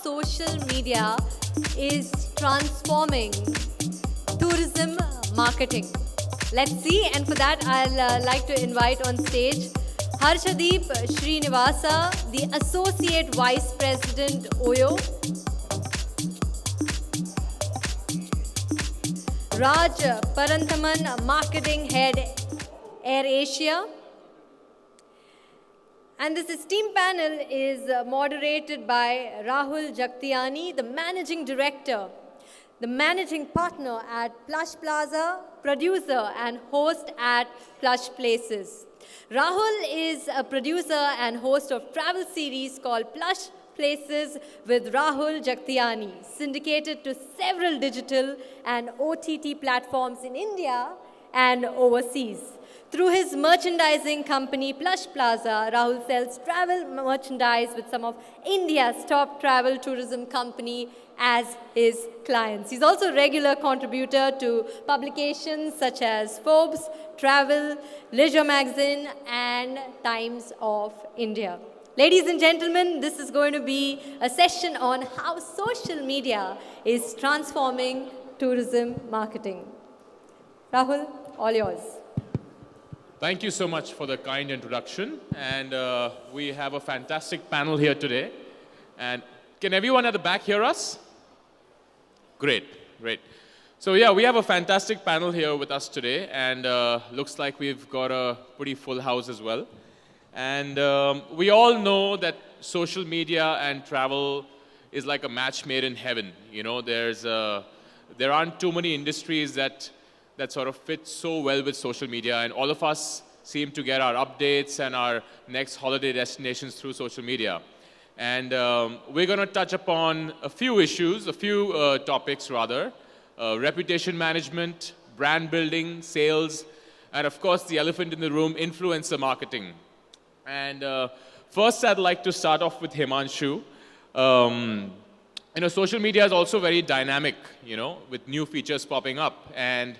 social media is transforming tourism marketing. Let's see, and for that I'll like to invite on stage Harshadeep Srinivasa, the Associate Vice President, OYO. Rajkumar Paranthaman, Marketing Head, Air Asia. And this esteemed panel is moderated by Rahul Jagtiani, the Managing Director, the Managing Partner at Plush Plaza, producer and host at Plush Places. Rahul is a producer and host of travel series called Plush Places with Rahul Jagtiani, syndicated to several digital and OTT platforms in India and overseas. Through his merchandising company, Plush Plaza, Rahul sells travel merchandise with some of India's top travel tourism company as his clients. He's also a regular contributor to publications such as Forbes, Travel, Leisure Magazine, and Times of India. Ladies and gentlemen, this is going to be a session on how social media is transforming tourism marketing. Rahul, all yours. Thank you so much for the kind introduction. And we have a fantastic panel here today. And can everyone at the back hear us? Great, great. So yeah, we have a fantastic panel here with us today. And looks like we've got a pretty full house as well. And we all know that social media and travel is like a match made in heaven. You know, there aren't too many industries that sort of fit so well with social media, and all of us seem to get our updates and our next holiday destinations through social media. And we're going to touch upon a few issues, a few topics rather, reputation management, brand building, sales, and of course the elephant in the room, influencer marketing. And first I'd like to start off with Himashu. You know, social media is also very dynamic, you know, with new features popping up. And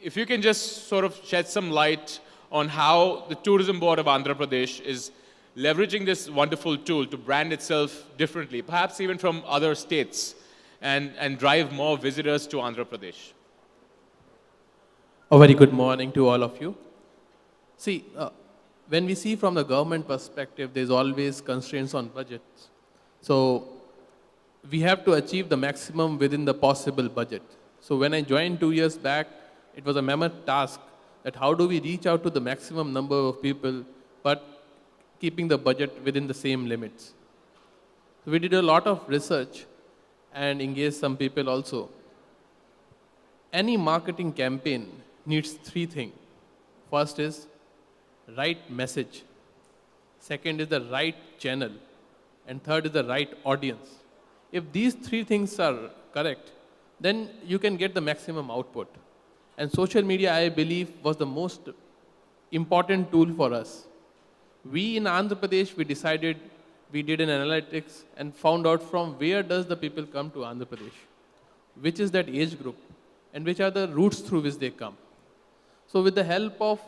if you can just sort of shed some light on how the Tourism Board of Andhra Pradesh is leveraging this wonderful tool to brand itself differently, perhaps even from other states, and drive more visitors to Andhra Pradesh. A very good morning to all of you. See, when we see from the government perspective, there's always constraints on budgets. So we have to achieve the maximum within the possible budget. So when I joined 2 years back, it was a mammoth task that how do we reach out to the maximum number of people, but keeping the budget within the same limits. So we did a lot of research and engaged some people also. Any marketing campaign needs three things. First is right message. Second is the right channel. And third is the right audience. If these three things are correct, then you can get the maximum output. And social media, I believe, was the most important tool for us. We in Andhra Pradesh, we did an analytics and found out from where does the people come to Andhra Pradesh, which is that age group, and which are the routes through which they come. So with the help of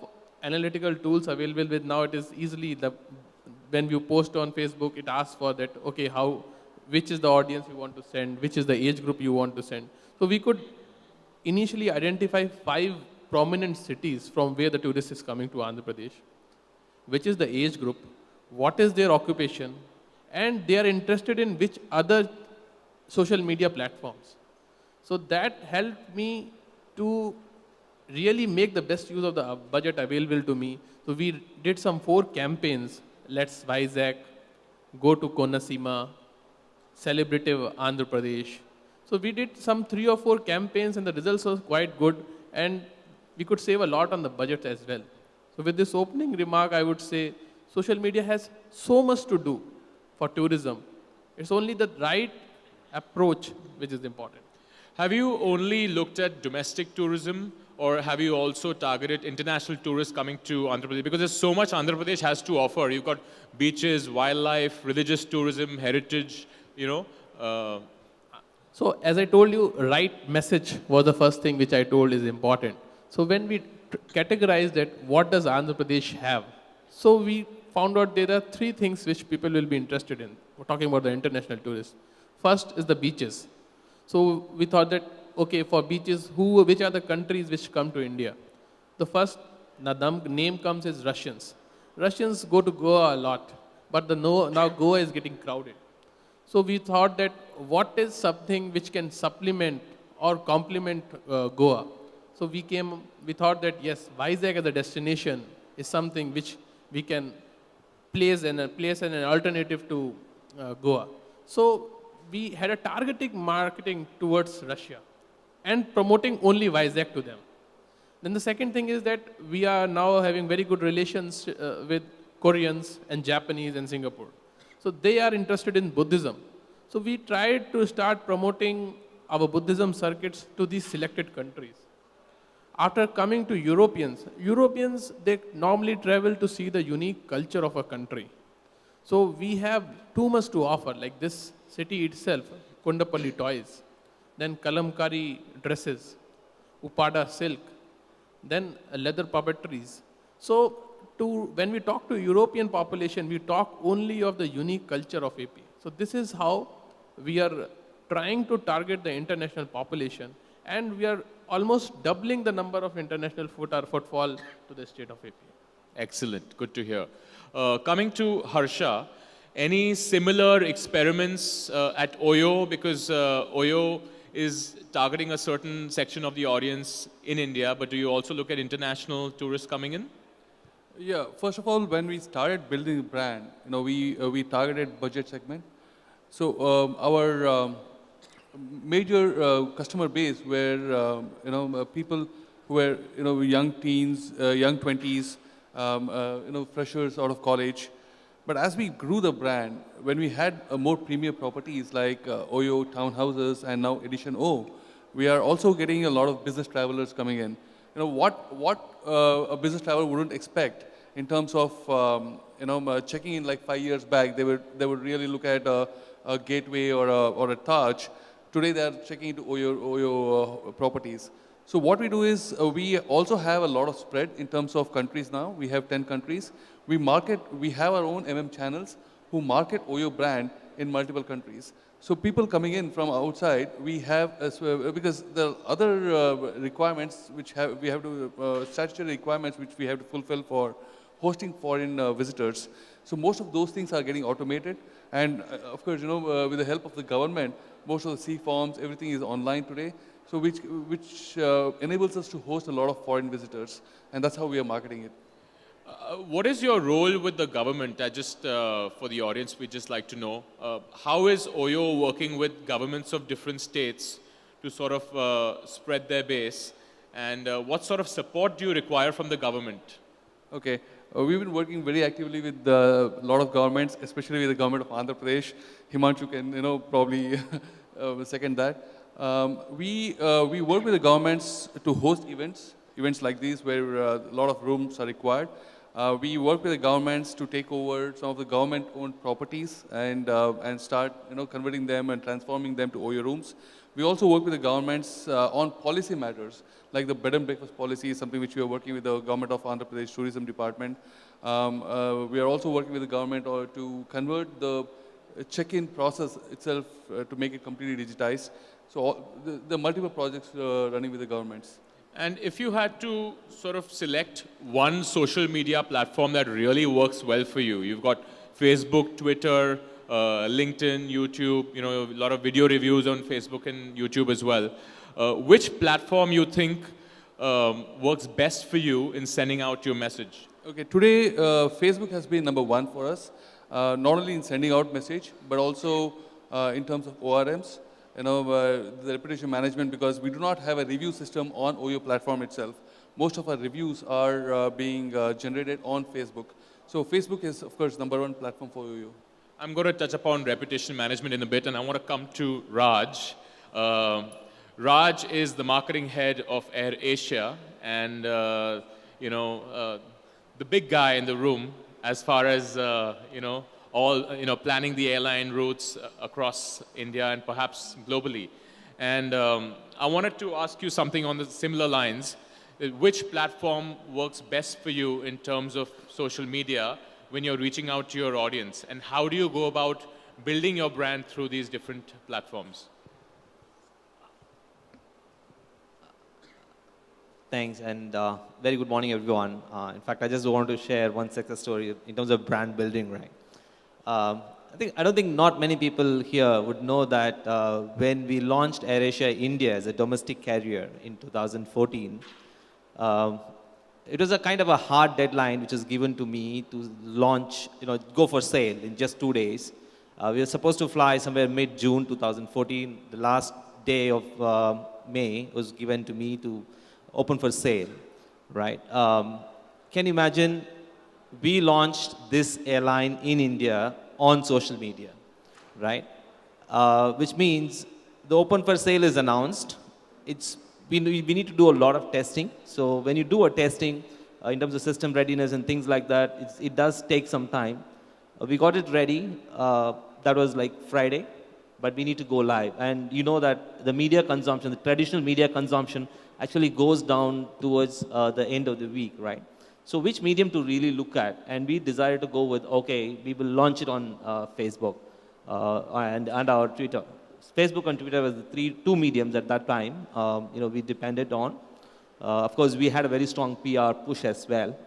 analytical tools available with now, it is easily, when you post on Facebook, it asks for that, okay, which is the audience you want to send, which is the age group you want to send. So we could initially identify 5 prominent cities from where the tourist is coming to Andhra Pradesh, which is the age group, what is their occupation, and they are interested in which other social media platforms. So that helped me to really make the best use of the budget available to me. So we did some 4 campaigns, Let's Vizag, Go to Konasima, Celebrative Andhra Pradesh. So we did some 3 or 4 campaigns and the results were quite good, and we could save a lot on the budget as well. So with this opening remark, I would say social media has so much to do for tourism. It's only the right approach which is important. Have you only looked at domestic tourism, or have you also targeted international tourists coming to Andhra Pradesh? Because there's so much Andhra Pradesh has to offer. You've got beaches, wildlife, religious tourism, heritage, you know. So as I told you, right message was the first thing which I told is important. So when we categorized that, what does Andhra Pradesh have? So we found out there are 3 things which people will be interested in. talking about the international tourists. First is the beaches. So we thought that, okay, for beaches, which are the countries which come to India? The first name comes is Russians. Russians go to Goa a lot, but now Goa is getting crowded. So we thought that what is something which can supplement or complement Goa? So we thought that yes, Vizag as a destination is something which we can place as an alternative to Goa. So we had a targeting marketing towards Russia and promoting only Vizag to them. Then the second thing is that we are now having very good relations with Koreans and Japanese and Singapore. So they are interested in Buddhism. So we tried to start promoting our Buddhism circuits to these selected countries. After coming to Europeans, they normally travel to see the unique culture of a country. So we have too much to offer, like this city itself, Kondapalli toys, then Kalamkari dresses, Upada silk, then leather puppetries. So when we talk to European population, we talk only of the unique culture of AP. So this is how we are trying to target the international population, and we are almost doubling the number of international footfall to the state of AP. Excellent, good to hear. Coming to Harsha, any similar experiments at OYO? Because OYO is targeting a certain section of the audience in India, but do you also look at international tourists coming in? Yeah, first of all, when we started building the brand, we targeted budget segment. So our major customer base were people who were young teens, young 20s, freshers out of college. But as we grew the brand, when we had more premier properties like OYO townhouses and now Edition O, we are also getting a lot of business travelers coming in. What a business traveler wouldn't expect in terms of checking in like 5 years back, they would really look at a gateway or a Taj. Today they are checking into OYO properties. So what we do is we also have a lot of spread in terms of countries now. We have 10 countries. We have our own channels who market OYO brand in multiple countries. So people coming in from outside, we have, because the other requirements we have to, statutory requirements which we have to fulfill for hosting foreign visitors. So most of those things are getting automated. And of course, with the help of the government, most of the C forms, everything is online today. So which enables us to host a lot of foreign visitors. And that's how we are marketing it. What is your role with the government? For the audience, we'd just like to know, how is OYO working with governments of different states to sort of spread their base? And what sort of support do you require from the government? Okay. We've been working very actively with a lot of governments, especially with the government of Andhra Pradesh. Himashu can, probably second that. We work with the governments to host events like these where a lot of rooms are required. We work with the governments to take over some of the government-owned properties and start, converting them and transforming them to OYO rooms. We also work with the governments on policy matters, like the bed and breakfast policy is something which we are working with the government of Andhra Pradesh Tourism Department. We are also working with the government to convert the check-in process itself to make it completely digitized. So the multiple projects running with the governments. And if you had to sort of select one social media platform that really works well for you, you've got Facebook, Twitter, LinkedIn, YouTube, a lot of video reviews on Facebook and YouTube as well. Which platform you think works best for you in sending out your message? Okay, today Facebook has been number one for us, not only in sending out message, but also in terms of ORMs, the reputation management, because we do not have a review system on OYO platform itself. Most of our reviews are being generated on Facebook. So Facebook is, of course, number one platform for OYO. I'm going to touch upon reputation management in a bit, and I want to come to Raj. Raj is the marketing head of Air Asia, and the big guy in the room as far as planning the airline routes across India and perhaps globally. And I wanted to ask you something on the similar lines. Which platform works best for you in terms of social media when you're reaching out to your audience? And how do you go about building your brand through these different platforms? Thanks, and very good morning, everyone. In fact, I just want to share one success story in terms of brand building, right? I don't think not many people here would know that when we launched AirAsia India as a domestic carrier in 2014, it was a kind of a hard deadline which was given to me to launch, go for sale in just 2 days. We were supposed to fly somewhere mid-June 2014. The last day of May was given to me to open for sale, right? Can you imagine, we launched this airline in India on social media, right? Which means the open for sale is announced. We need to do a lot of testing. So when you do a testing in terms of system readiness and things like that, it does take some time. We got it ready. That was like Friday, but we need to go live. And you know that the media consumption, the traditional media consumption actually goes down towards the end of the week, right? So which medium to really look at? And we decided to go with, okay, we will launch it on Facebook and our Twitter. Facebook and Twitter was the two mediums at that time, we depended on. Of course, we had a very strong PR push as well.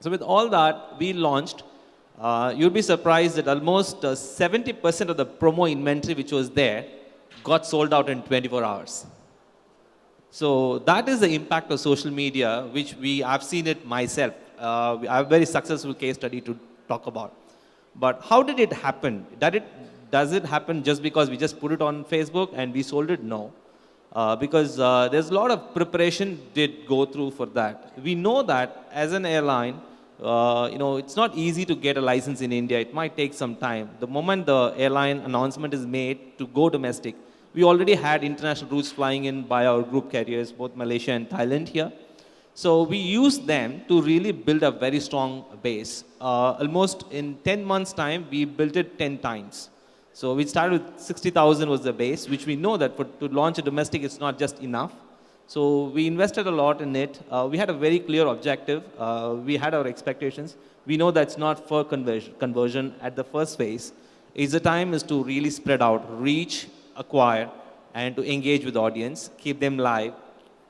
So with all that, we launched. You'll be surprised that almost 70% of the promo inventory which was there got sold out in 24 hours. So that is the impact of social media, which I've seen it myself. I have a very successful case study to talk about. But how did it happen? Does it happen just because we just put it on Facebook and we sold it? No. Because there's a lot of preparation did go through for that. We know that as an airline, it's not easy to get a license in India. It might take some time. The moment the airline announcement is made to go domestic, we already had international routes flying in by our group carriers, both Malaysia and Thailand here. So we used them to really build a very strong base. Almost in 10 months' time, we built it 10 times. So we started with 60,000 was the base, which we know that to launch a domestic, it's not just enough. So we invested a lot in it. We had a very clear objective. We had our expectations. We know that's not for conversion at the first phase. The time is to really spread out, reach, acquire, and to engage with the audience, keep them live,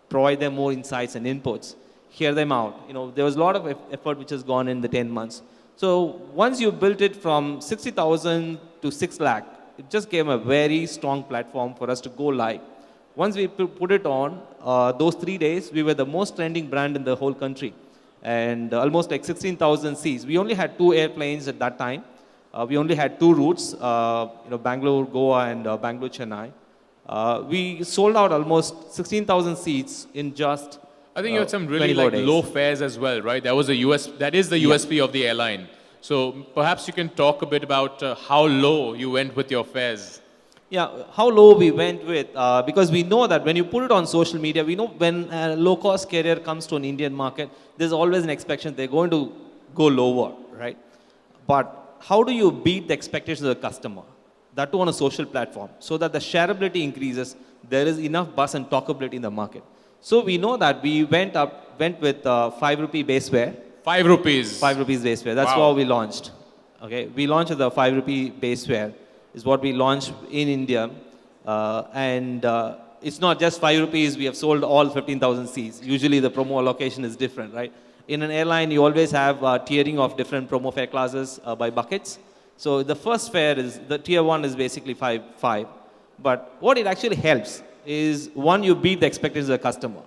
provide them more insights and inputs, hear them out. There was a lot of effort which has gone in the 10 months. So once you built it from 60,000 to 6 lakh, it just gave a very strong platform for us to go live. Once we put it on, those 3 days, we were the most trending brand in the whole country. And almost like 16,000 seats. We only had 2 airplanes at that time. We only had 2 routes, Bangalore, Goa, and Bangalore, Chennai. We sold out almost 16,000 seats in just I think you had some really low fares as well, right? That is the USP of the airline. So perhaps you can talk a bit about how low you went with your fares. Yeah, how low we went with, because we know that when you put it on social media, we know when a low-cost carrier comes to an Indian market, there's always an expectation they're going to go lower, right? But how do you beat the expectations of the customer? That too on a social platform, so that the shareability increases, there is enough buzz and talkability in the market. So we know that we went with 5 rupee base fare. 5 rupees? 5 rupees base fare, that's how we launched. Okay, we launched with the 5 rupee base fare, is what we launched in India. It's not just 5 rupees, we have sold all 15,000 seats. Usually the promo allocation is different, right? In an airline, you always have tiering of different promo fare classes by buckets. So the first fare is, the tier 1 is basically 5. But what it actually helps is, one, you beat the expectations of the customer.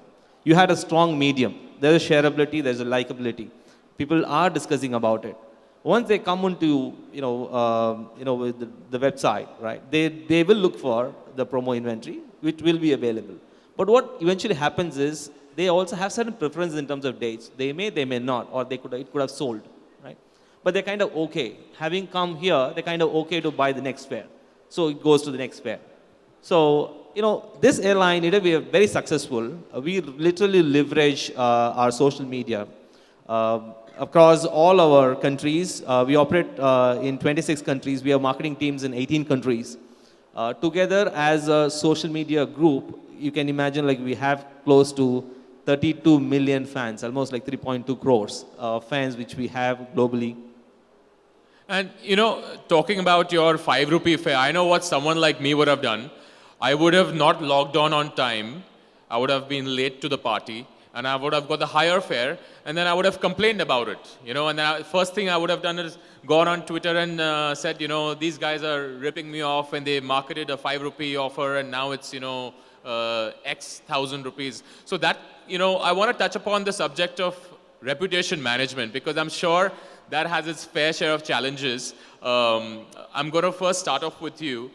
You had a strong medium. There's a shareability, there's a likability. People are discussing about it. Once they come into, with the website, right, they will look for the promo inventory, which will be available. But what eventually happens is, they also have certain preferences in terms of dates. They may not, or it could have sold, right? But they're kind of okay. Having come here, they're kind of okay to buy the next fare. So it goes to the next fare. So, this airline, we are very successful. We literally leverage our social media. Across all our countries, we operate in 26 countries. We have marketing teams in 18 countries. Together as a social media group, you can imagine we have close to 32 million fans, almost 3.2 crores fans which we have globally. And talking about your 5 rupee fare, I know what someone like me would have done. I would have not logged on time. I would have been late to the party, and I would have got the higher fare, and then I would have complained about it. And then first thing I would have done is gone on Twitter and said, these guys are ripping me off, and they marketed a 5 rupee offer, and now it's X thousand rupees. So that I want to touch upon the subject of reputation management, because I'm sure that has its fair share of challenges. I'm going to first start off with you.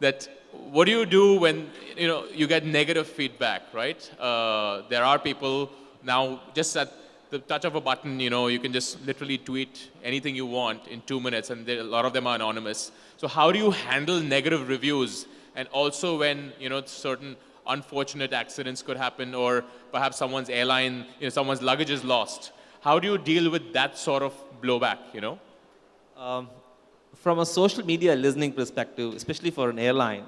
That what do you do when you get negative feedback, right? There are people now just at the touch of a button, you can just literally tweet anything you want in 2 minutes, and a lot of them are anonymous. So how do you handle negative reviews, and also when certain unfortunate accidents could happen, or perhaps someone's airline, someone's luggage is lost? How do you deal with that sort of blowback? From a social media listening perspective, especially for an airline,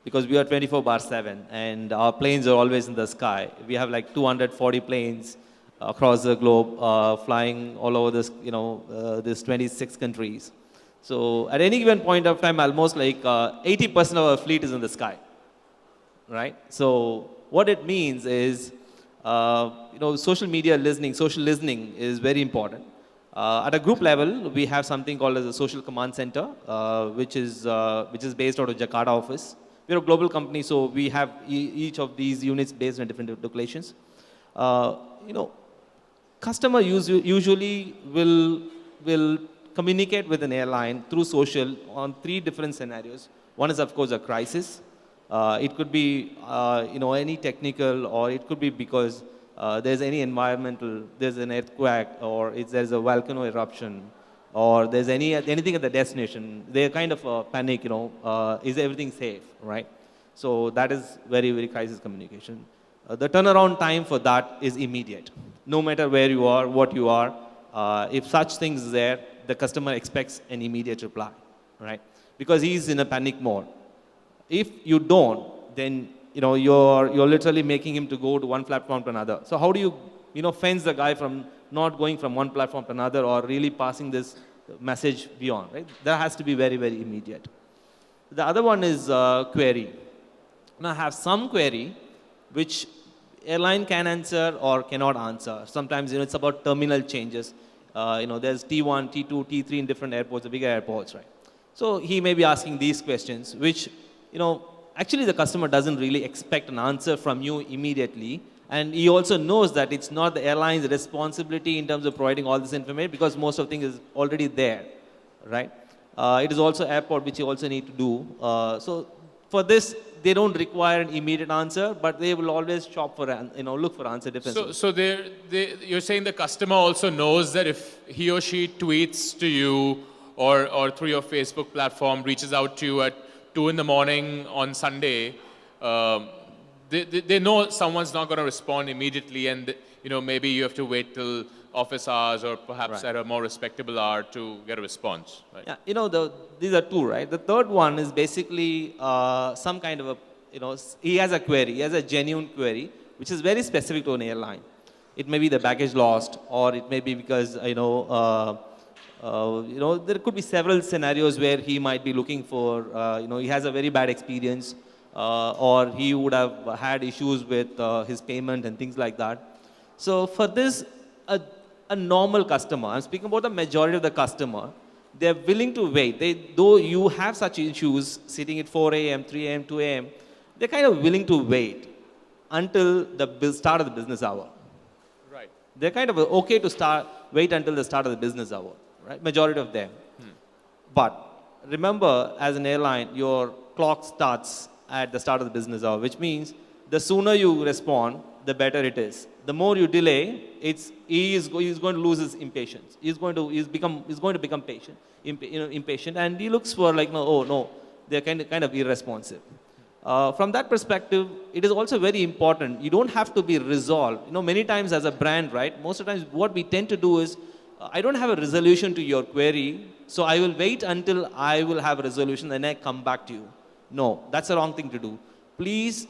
because we are 24/7 and our planes are always in the sky. We have like 240 planes across the globe flying all over this 26 countries. So at any given point of time, almost like 80% of our fleet is in the sky, right? So what it means is, social media listening, social listening is very important. At a group level, we have something called as a social command center, which is based out of Jakarta office. We're a global company, so we have each of these units based on different locations. Customer usually will communicate with an airline through social on 3 different scenarios. One is, of course, a crisis. It could be any technical, or it could be because there's any there's an earthquake, or there's a volcano eruption, or there's anything at the destination. They kind of panic, is everything safe, right? So that is very, very crisis communication. The turnaround time for that is immediate. No matter where you are, what you are, if such things is there, the customer expects an immediate reply, right? Because he's in a panic mode. If you don't, then you're literally making him to go to one platform to another. So how do you fence the guy from not going from one platform to another, or really passing this message beyond, right? That has to be very, very immediate. The other one is query. Now I have some query which airline can answer or cannot answer. Sometimes it's about terminal changes. There's T1, T2, T3 in different airports, the bigger airports, right? So he may be asking these questions, which actually the customer doesn't really expect an answer from you immediately. And he also knows that it's not the airline's responsibility in terms of providing all this information, because most of things is already there, right? It is also airport, which you also need to do. So for this, they don't require an immediate answer, but they will always shop for, look for answer differently. So you're saying the customer also knows that if he or she tweets to you, or through your Facebook platform, reaches out to you at 2 in the morning on Sunday, they know someone's not going to respond immediately, and maybe you have to wait till office hours, or perhaps at a more respectable hour to get a response. Right? Yeah, these are 2, right? The third one is basically some kind of he has a query, he has a genuine query, which is very specific to an airline. It may be the baggage lost, or it may be because there could be several scenarios where he might be looking for, he has a very bad experience, or he would have had issues with his payment and things like that. So for this, a normal customer, I'm speaking about the majority of the customer, they're willing to wait. Though you have such issues sitting at 4 a.m., 3 a.m., 2 a.m., they're kind of willing to wait until the start of the business hour. Right. They're kind of okay to wait until the start of the business hour. Right? Majority of them. But remember, as an airline, your clock starts at the start of the business hour, which means the sooner you respond, the better it is. The more you delay, he is going to lose his impatience. He's going to become impatient, and he looks for they're kind of irresponsive. From that perspective, it is also very important. You don't have to be resolved. Many times as a brand, right? Most of the times, what we tend to do is, I don't have a resolution to your query, so I will wait until I will have a resolution, and I come back to you. No, that's the wrong thing to do. Please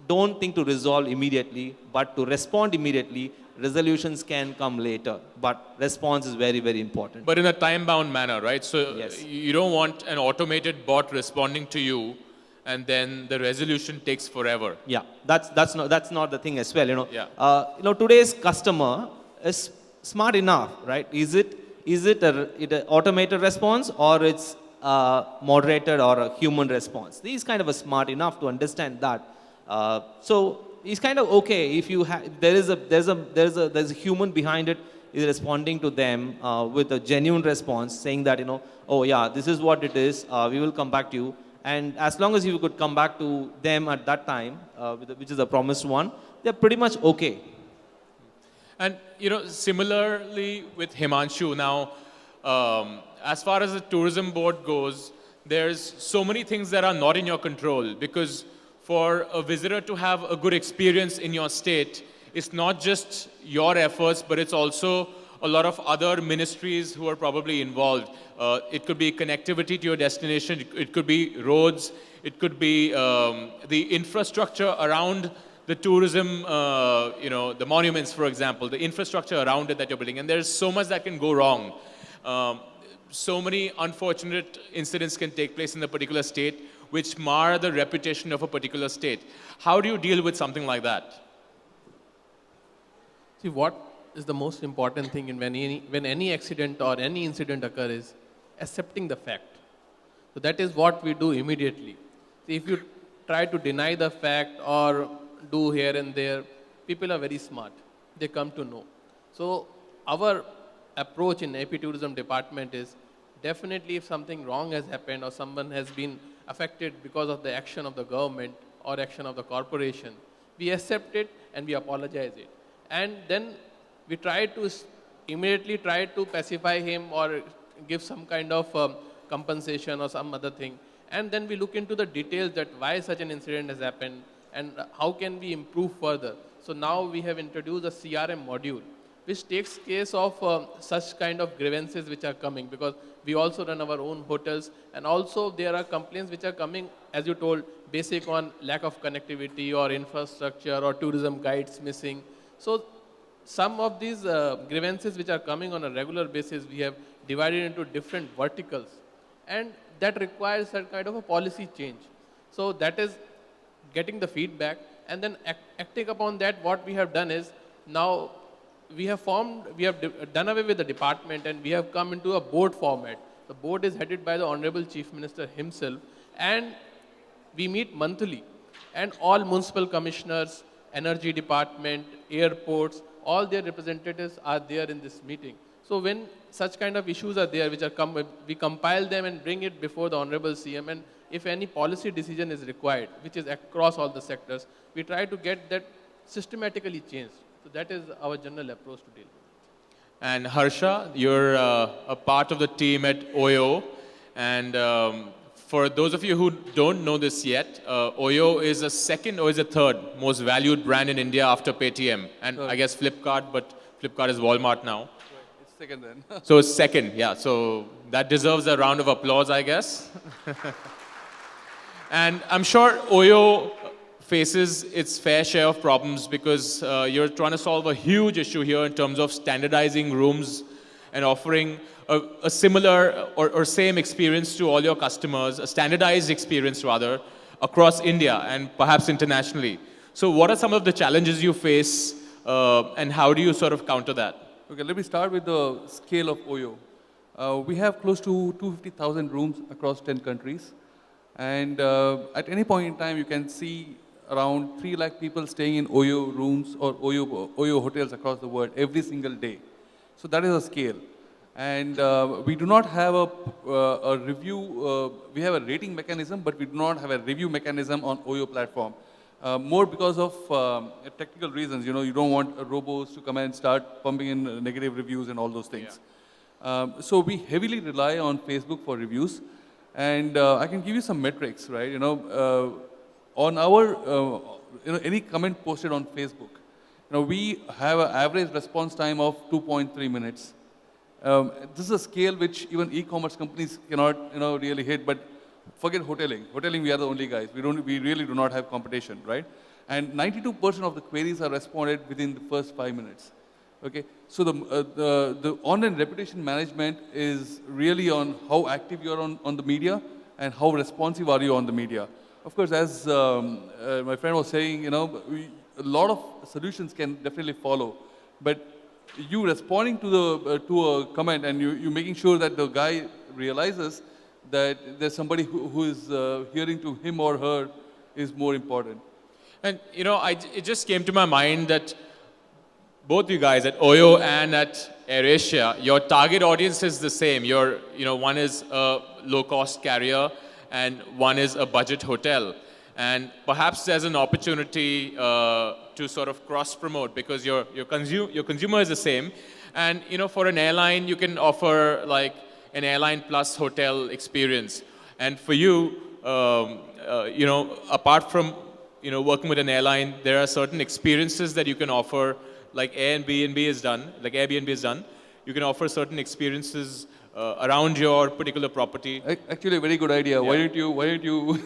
don't think to resolve immediately, but to respond immediately, resolutions can come later, but response is very, very important. But in a time-bound manner, right? So Yes. you don't want an automated bot responding to you, and then the resolution takes forever. Yeah, that's not the thing as well. Yeah. Today's customer is smart enough, right? Is it a automated response, or it's a moderated or a human response? He's kind of a smart enough to understand that. So he's kind of okay if there's a human behind it is responding to them with a genuine response, saying that oh yeah, this is what it is. We will come back to you. And as long as you could come back to them at that time, which is the promised one, they're pretty much okay. And similarly with Himanshu now, as far as the tourism board goes, there's so many things that are not in your control, because for a visitor to have a good experience in your state, it's not just your efforts, but it's also a lot of other ministries who are probably involved. It could be connectivity to your destination, it could be roads, it could be the infrastructure around the tourism, the monuments, for example, the infrastructure around it that you're building. And there's so much that can go wrong. So many unfortunate incidents can take place in a particular state, which mar the reputation of a particular state. How do you deal with something like that? See, what is the most important thing when any accident or any incident occurs is accepting the fact. So that is what we do immediately. See, if you try to deny the fact or do here and there, people are very smart. They come to know. So our approach in AP Tourism Department is definitely if something wrong has happened or someone has been affected because of the action of the government or action of the corporation, we accept it and we apologize it. And then we immediately try to pacify him or give some kind of compensation or some other thing. And then we look into the details that why such an incident has happened and how can we improve further. So now we have introduced a CRM module, which takes case of such kind of grievances which are coming, because we also run our own hotels, and also there are complaints which are coming, as you told, basic on lack of connectivity or infrastructure or tourism guides missing. So some of these grievances which are coming on a regular basis, we have divided into different verticals, and that requires some kind of a policy change. So that is getting the feedback, and then acting upon that. What we have done is, now we have done away with the department and we have come into a board format. The board is headed by the Honorable Chief Minister himself, and we meet monthly, and all municipal commissioners, energy department, airports, all their representatives are there in this meeting. So when such kind of issues are there, we compile them and bring it before the Honorable CM, and if any policy decision is required, which is across all the sectors, we try to get that systematically changed. So that is our general approach to deal with it. And Harsha, you're a part of the team at OYO. And for those of you who don't know this yet, OYO is a second or is a third most valued brand in India after Paytm. And I guess Flipkart, but Flipkart is Walmart now. It's second then. So it's second, yeah. So that deserves a round of applause, I guess. And I'm sure OYO faces its fair share of problems, because you're trying to solve a huge issue here in terms of standardizing rooms and offering a similar or same experience to all your customers, a standardized experience rather, across India and perhaps internationally. So what are some of the challenges you face and how do you sort of counter that? Okay, let me start with the scale of OYO. We have close to 250,000 rooms across 10 countries. And at any point in time, you can see around 3 lakh people staying in OYO rooms or OYO hotels across the world every single day. So that is a scale. And we do not have a review, we have a rating mechanism, but we do not have a review mechanism on OYO platform. More because of technical reasons, you don't want robos to come and start pumping in negative reviews and all those things. Yeah. So we heavily rely on Facebook for reviews. And I can give you some metrics, right? On our, any comment posted on Facebook, we have an average response time of 2.3 minutes. This is a scale which even e-commerce companies cannot, really hit. But forget hoteling. Hoteling, we are the only guys. We really do not have competition, right? And 92% of the queries are responded within the first 5 minutes. Okay, so the online reputation management is really on how active you are on the media and how responsive are you on the media. Of course, as my friend was saying, a lot of solutions can definitely follow, but you responding to the to a comment and you making sure that the guy realizes that there's somebody who is hearing to him or her is more important. And it just came to my mind that both you guys at Oyo and at AirAsia, your target audience is the same. One is a low-cost carrier and one is a budget hotel. And perhaps there's an opportunity to sort of cross-promote because your consumer is the same. And, for an airline, you can offer like an airline plus hotel experience. And for you, apart from, working with an airline, there are certain experiences that you can offer like Airbnb is done. You can offer certain experiences around your particular property. Actually, a very good idea. Yeah. Why don't you?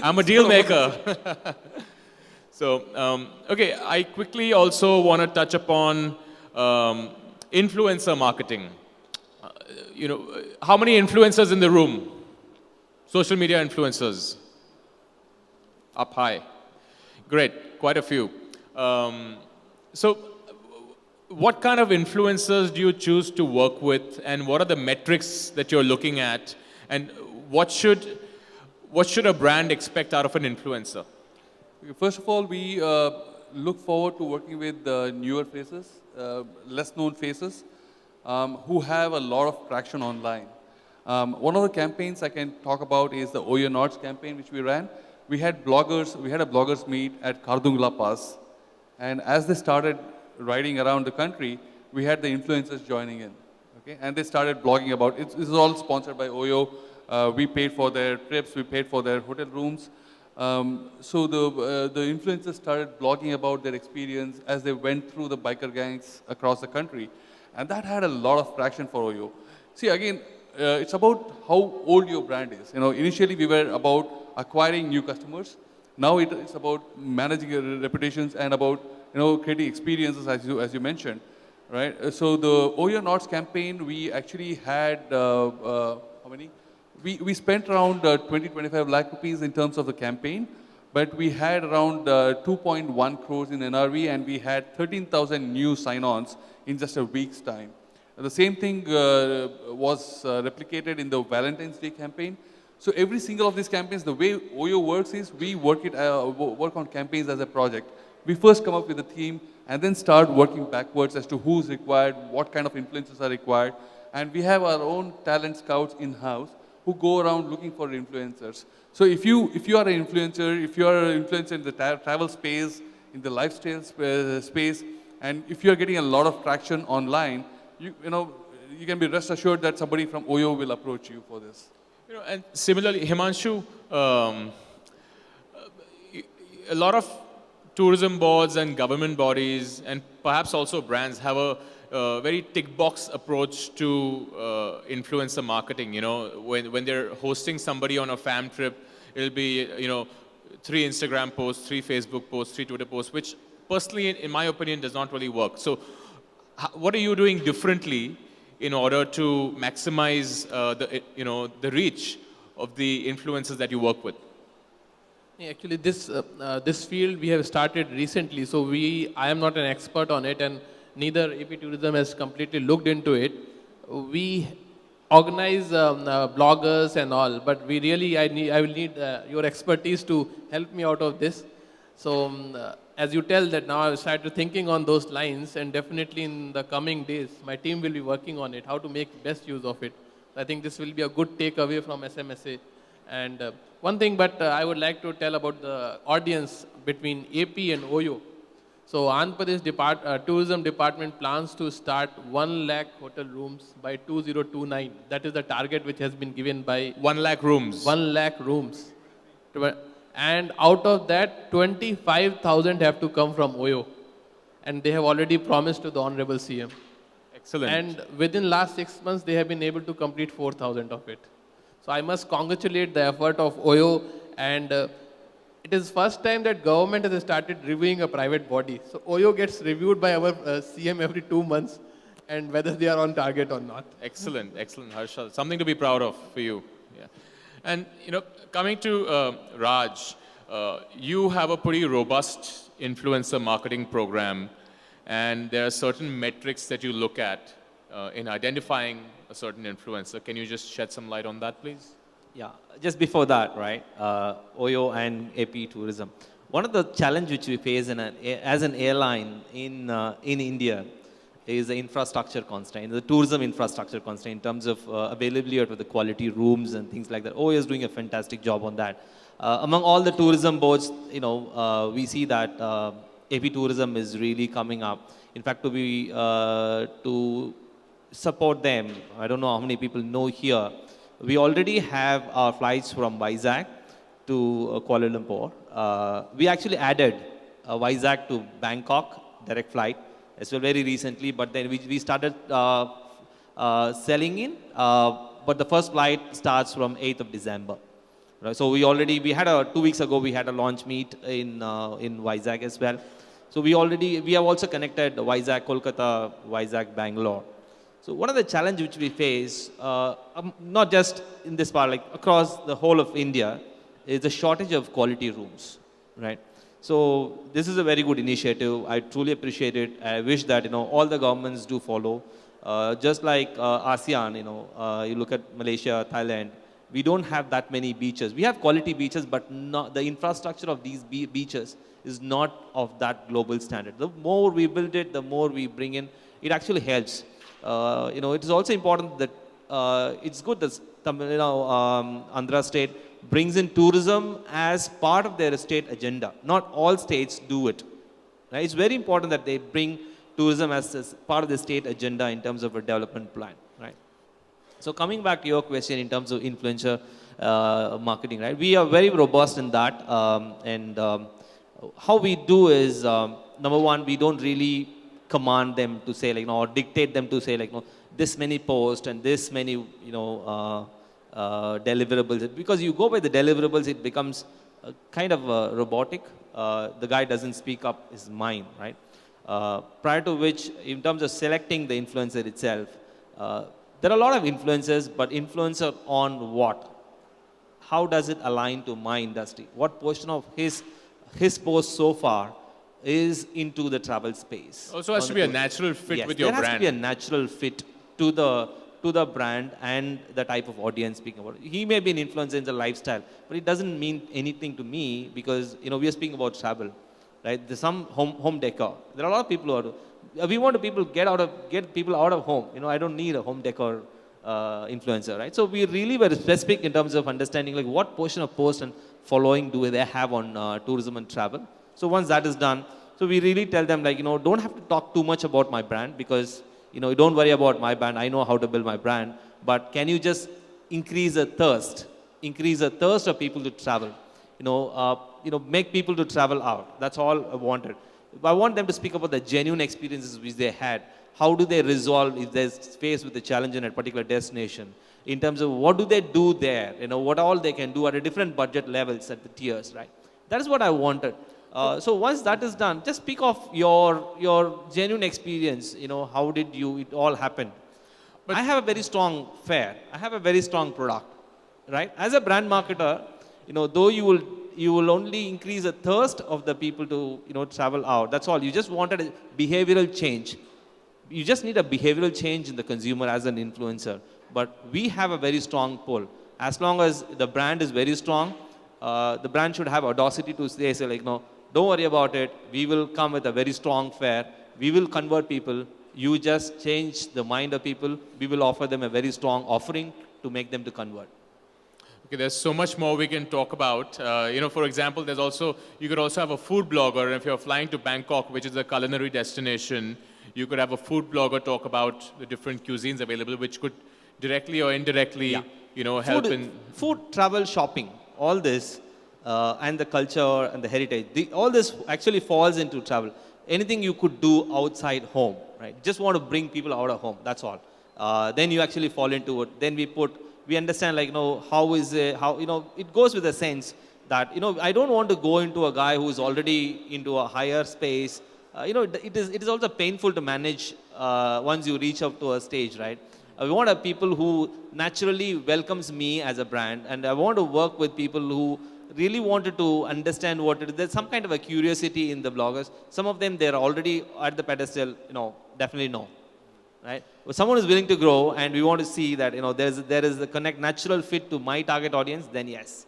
I'm a deal maker. So, okay, I quickly also want to touch upon influencer marketing. How many influencers in the room? Social media influencers? Up high. Great, quite a few. So, what kind of influencers do you choose to work with, and what are the metrics that you're looking at, and what should a brand expect out of an influencer? First of all, we look forward to working with newer faces, less known faces, who have a lot of traction online. One of the campaigns I can talk about is the Oyo Nords campaign, which we ran. We had a bloggers meet at Kardungla Pass, and as they started riding around the country, we had the influencers joining in, okay? And they started blogging about it. This is all sponsored by Oyo. We paid for their trips, we paid for their hotel rooms. So the influencers started blogging about their experience as they went through the biker gangs across the country. And that had a lot of traction for Oyo. See, again, it's about how old your brand is. Initially we were about acquiring new customers. Now it's about managing your reputations and about creating experiences, as you mentioned, right? So the Oyo Nords campaign, we actually had how many? We spent around 20-25 lakh rupees in terms of the campaign, but we had around 2.1 crores in NRV, and we had 13,000 new sign-ons in just a week's time. The same thing was replicated in the Valentine's Day campaign. So every single of these campaigns, the way Oyo works is we work on campaigns as a project. We first come up with a theme and then start working backwards as to who's required, what kind of influencers are required. And we have our own talent scouts in-house who go around looking for influencers. So if you are an influencer, if you are an influencer in the travel space, in the lifestyle space, and if you are getting a lot of traction online, you can be rest assured that somebody from Oyo will approach you for this. And similarly, Himanshu, a lot of tourism boards and government bodies and perhaps also brands have a very tick box approach to influencer marketing. When they're hosting somebody on a fam trip, it'll be 3 Instagram posts, 3 Facebook posts, 3 Twitter posts, which personally, in my opinion, does not really work. So, what are you doing differently in order to maximize the reach of the influencers that you work with? Actually, this field we have started recently, so I am not an expert on it, and neither AP Tourism has completely looked into it. We organize bloggers and all, but I will need your expertise to help me out of this. So, as you tell that now I've started thinking on those lines, and definitely in the coming days, my team will be working on it, how to make best use of it. I think this will be a good takeaway from SMSA. And one thing, but I would like to tell about the audience between AP and Oyo. So Andhra Pradesh Tourism Department plans to start 1 lakh hotel rooms by 2029. That is the target which has been given by 1 lakh rooms. 1 lakh rooms. And out of that, 25,000 have to come from Oyo. And they have already promised to the Honorable CM. Excellent. And within last 6 months, they have been able to complete 4,000 of it. So I must congratulate the effort of Oyo, and it is first time that government has started reviewing a private body. So OYO gets reviewed by our CM every 2 months, and whether they are on target or not. Excellent, excellent, Harsha. Something to be proud of for you. Yeah. And coming to Raj, you have a pretty robust influencer marketing program, and there are certain metrics that you look at in identifying a certain influencer. Can you just shed some light on that, please? Yeah, just before that, right, OYO and AP Tourism. One of the challenges which we face as an airline in India is the infrastructure constraint, the tourism infrastructure constraint in terms of availability of the quality rooms and things like that. OYO is doing a fantastic job on that. Among all the tourism boards, we see that AP Tourism is really coming up. In fact, to support them, I don't know how many people know here, we already have our flights from Vizag to Kuala Lumpur. We actually added Vizag to Bangkok, direct flight, as well very recently, but then we started selling in, but the first flight starts from 8th of December. Right? So we had 2 weeks ago, we had a launch meet in Vizag as well. So we have also connected Vizag, Kolkata, Vizag, Bangalore. So one of the challenges which we face, not just in this part, like across the whole of India, is the shortage of quality rooms, right? So this is a very good initiative. I truly appreciate it. I wish that all the governments do follow. Just like ASEAN, you look at Malaysia, Thailand, we don't have that many beaches. We have quality beaches, but not, the infrastructure of these beaches is not of that global standard. The more we build it, the more we bring in, it actually helps. It is also important that it's good that Andhra state brings in tourism as part of their state agenda. Not all states do it. Right? It's very important that they bring tourism as part of the state agenda in terms of a development plan. Right? So coming back to your question in terms of influencer marketing, right? We are very robust in that, how we do is number one, we don't really command them to say or dictate them to say this many posts and this many deliverables. Because you go by the deliverables, it becomes kind of robotic. The guy doesn't speak up his mind, right? Prior to which, in terms of selecting the influencer itself, there are a lot of influencers, but influencer on what? How does it align to my industry? What portion of his post so far is into the travel space? Also has to be a natural fit with your brand. There has to be a natural fit to the brand and the type of audience speaking about it. He may be an influencer in the lifestyle, but it doesn't mean anything to me because we are speaking about travel, right? There's some home decor. There are a lot of people who we want people get people out of home. I don't need a home decor influencer, right? So we really were specific in terms of understanding what portion of post and following do they have on tourism and travel. So once that is done, so we really tell them don't have to talk too much about my brand because don't worry about my brand. I know how to build my brand, but can you just increase the thirst of people to travel? Make people to travel out. That's all I wanted. I want them to speak about the genuine experiences which they had. How do they resolve if they're faced with a challenge in a particular destination? In terms of what do they do there? What all they can do at a different budget levels at the tiers, right? That is what I wanted. So once that is done, just speak of your genuine experience. How did it all happen? But I have a very strong fare. I have a very strong product, right? As a brand marketer, though you will only increase the thirst of the people to travel out. That's all. You just wanted a behavioral change. You just need a behavioral change in the consumer as an influencer. But we have a very strong pull. As long as the brand is very strong, the brand should have audacity to say don't worry about it. We will come with a very strong fare. We will convert people. You just change the mind of people. We will offer them a very strong offering to make them to convert. Okay, there's so much more we can talk about. For example, you could also have a food blogger. If you're flying to Bangkok, which is a culinary destination, you could have a food blogger talk about the different cuisines available, which could directly or indirectly, help in food, travel, shopping, all this, and the culture and the heritage. All this actually falls into travel. Anything you could do outside home, right? Just want to bring people out of home. That's all. Then you actually fall into it. Then we understand how is it, it goes with a sense. that, I don't want to go into a guy who is already into a higher space. It is also painful to manage once you reach up to a stage, right? We want a people who naturally welcomes me as a brand, and I want to work with people who really wanted to understand what it is. There's some kind of a curiosity in the bloggers. Some of them, they're already at the pedestal, definitely no, right? If someone is willing to grow and we want to see that, there is the connect natural fit to my target audience, then yes.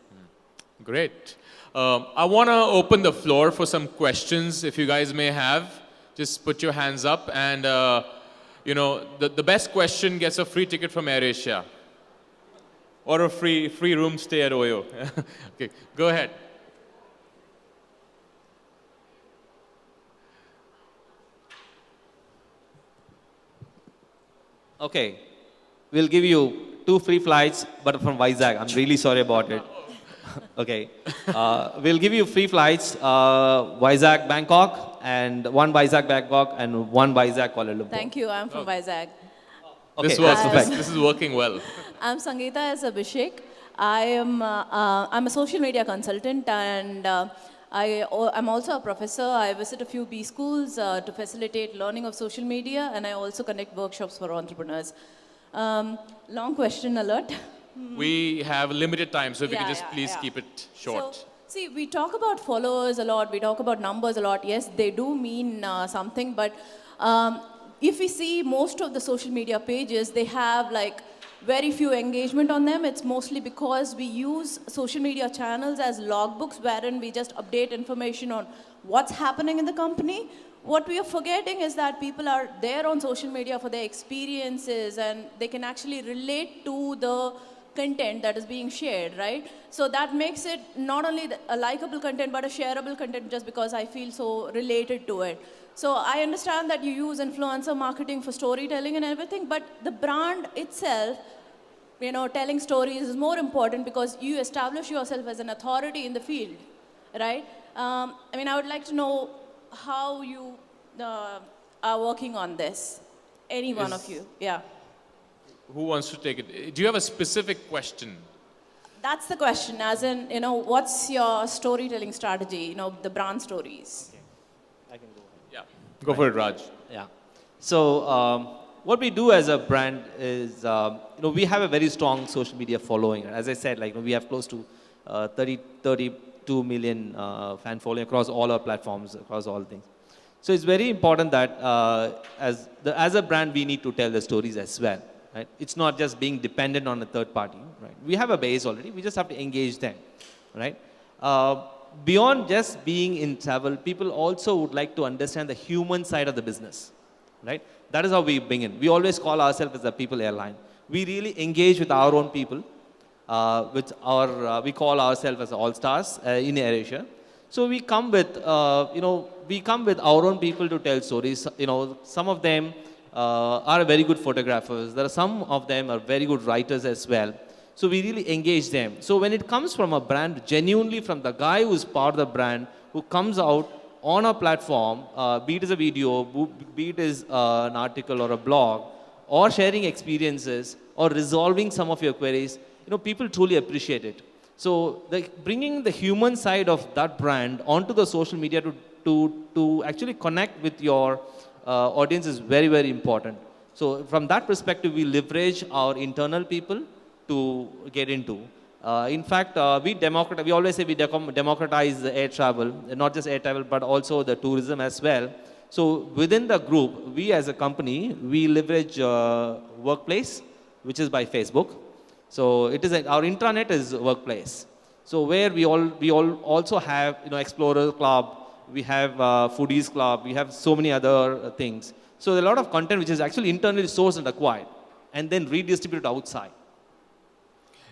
Great. I want to open the floor for some questions if you guys may have. Just put your hands up and, the best question gets a free ticket from AirAsia. Or a free room stay at Oyo. Okay, go ahead. Okay, we'll give you 2 free flights, but from Vizag. I'm really sorry about it. Okay, we'll give you free flights, Vizag, Bangkok, and 1 Vizag, Bangkok, and 1 Vizag, Kuala Lumpur. Thank you. I'm from Vizag. Okay, This works. perfect. This is working well. I'm Sangeeta as Abhishek. I'm a social media consultant, and I'm also a professor. I visit a few B schools to facilitate learning of social media, and I also conduct workshops for entrepreneurs. Long question alert. We have limited time, so if you can just please yeah. keep it short. So, see, we talk about followers a lot, we talk about numbers a lot. Yes, they do mean something, but if we see most of the social media pages, they have like very few engagement on them. It's mostly because we use social media channels as logbooks wherein we just update information on what's happening in the company. What we are forgetting is that people are there on social media for their experiences, and they can actually relate to the content that is being shared, right? So that makes it not only a likable content, but a shareable content just because I feel so related to it. So I understand that you use influencer marketing for storytelling and everything, but the brand itself, telling stories is more important because you establish yourself as an authority in the field, right? I would like to know how you are working on this. Any one of you, yeah. Who wants to take it? Do you have a specific question? That's the question, as in, what's your storytelling strategy, the brand stories? Okay. I can go ahead. Yeah, go for it, Raj. Yeah. So what we do as a brand is, we have a very strong social media following. As I said, we have close to 32 million fan following across all our platforms, across all things. So it's very important that as a brand, we need to tell the stories as well. Right? It's not just being dependent on a third party. Right? We have a base already. We just have to engage them. Right? Beyond just being in travel, people also would like to understand the human side of the business. Right? That is how we begin. We always call ourselves as a people airline. We really engage with our own people. We call ourselves as all stars in AirAsia. So we come with our own people to tell stories. Some of them are very good photographers. There are some of them are very good writers as well. So we really engage them. So when it comes from a brand, genuinely from the guy who's part of the brand, who comes out on a platform, be it as a video, be it as an article or a blog, or sharing experiences, or resolving some of your queries, people truly appreciate it. So bringing the human side of that brand onto the social media to actually connect with your audience is very, very important. So from that perspective, we leverage our internal people to get into. In fact, we always say we democratize the air travel, not just air travel, but also the tourism as well. So within the group, we as a company, we leverage Workplace, which is by Facebook. So our intranet is Workplace. So where we all also have Explorer Club, we have Foodies Club, we have so many other things. So there are a lot of content which is actually internally sourced and acquired, and then redistributed outside.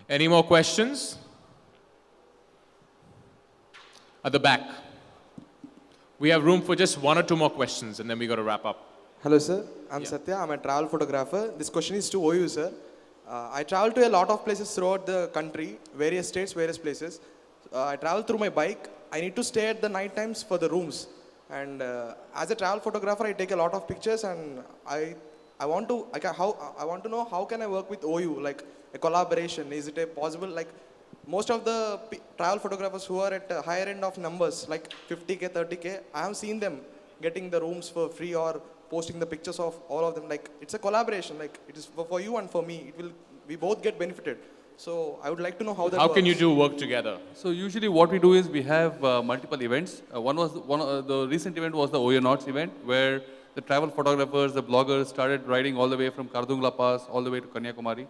Any more questions? At the back. We have room for just 1 or 2 more questions, and then we got to wrap up. Hello, sir. I'm Satya. I'm a travel photographer. This question is to OU, sir. I travel to a lot of places throughout the country, various states, various places. I travel through my bike. I need to stay at the night times for the rooms. And as a travel photographer, I take a lot of pictures, and I want to know how can I work with OU, like a collaboration. Is it possible? Like, most of the travel photographers who are at higher end of numbers, like 50K, 30K, I have seen them getting the rooms for free or posting the pictures of all of them. Like, it's a collaboration. Like, it is for you and for me. We both get benefited. So I would like to know how that How works. can you two work together? So usually what we do is we have multiple events. The recent event was the Oyanauts event, where the travel photographers, the bloggers started riding all the way from Kardungla Pass all the way to Kanyakumari,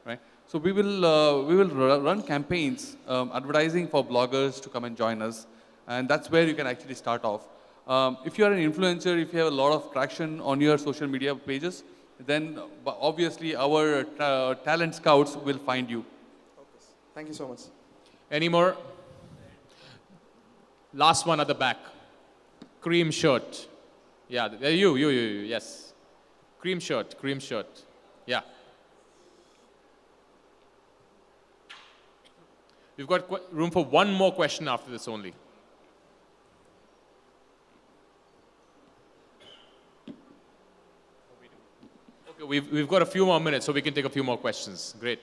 right? So we will run campaigns advertising for bloggers to come and join us, and that's where you can actually start off. If you are an influencer, if you have a lot of traction on your social media pages, then obviously our talent scouts will find you. Thank you so much. Any more? Last one at the back. Cream shirt. Yeah, you, yes. Cream shirt. Yeah. We've got room for one more question after this only. Okay, we've got a few more minutes, so we can take a few more questions. Great.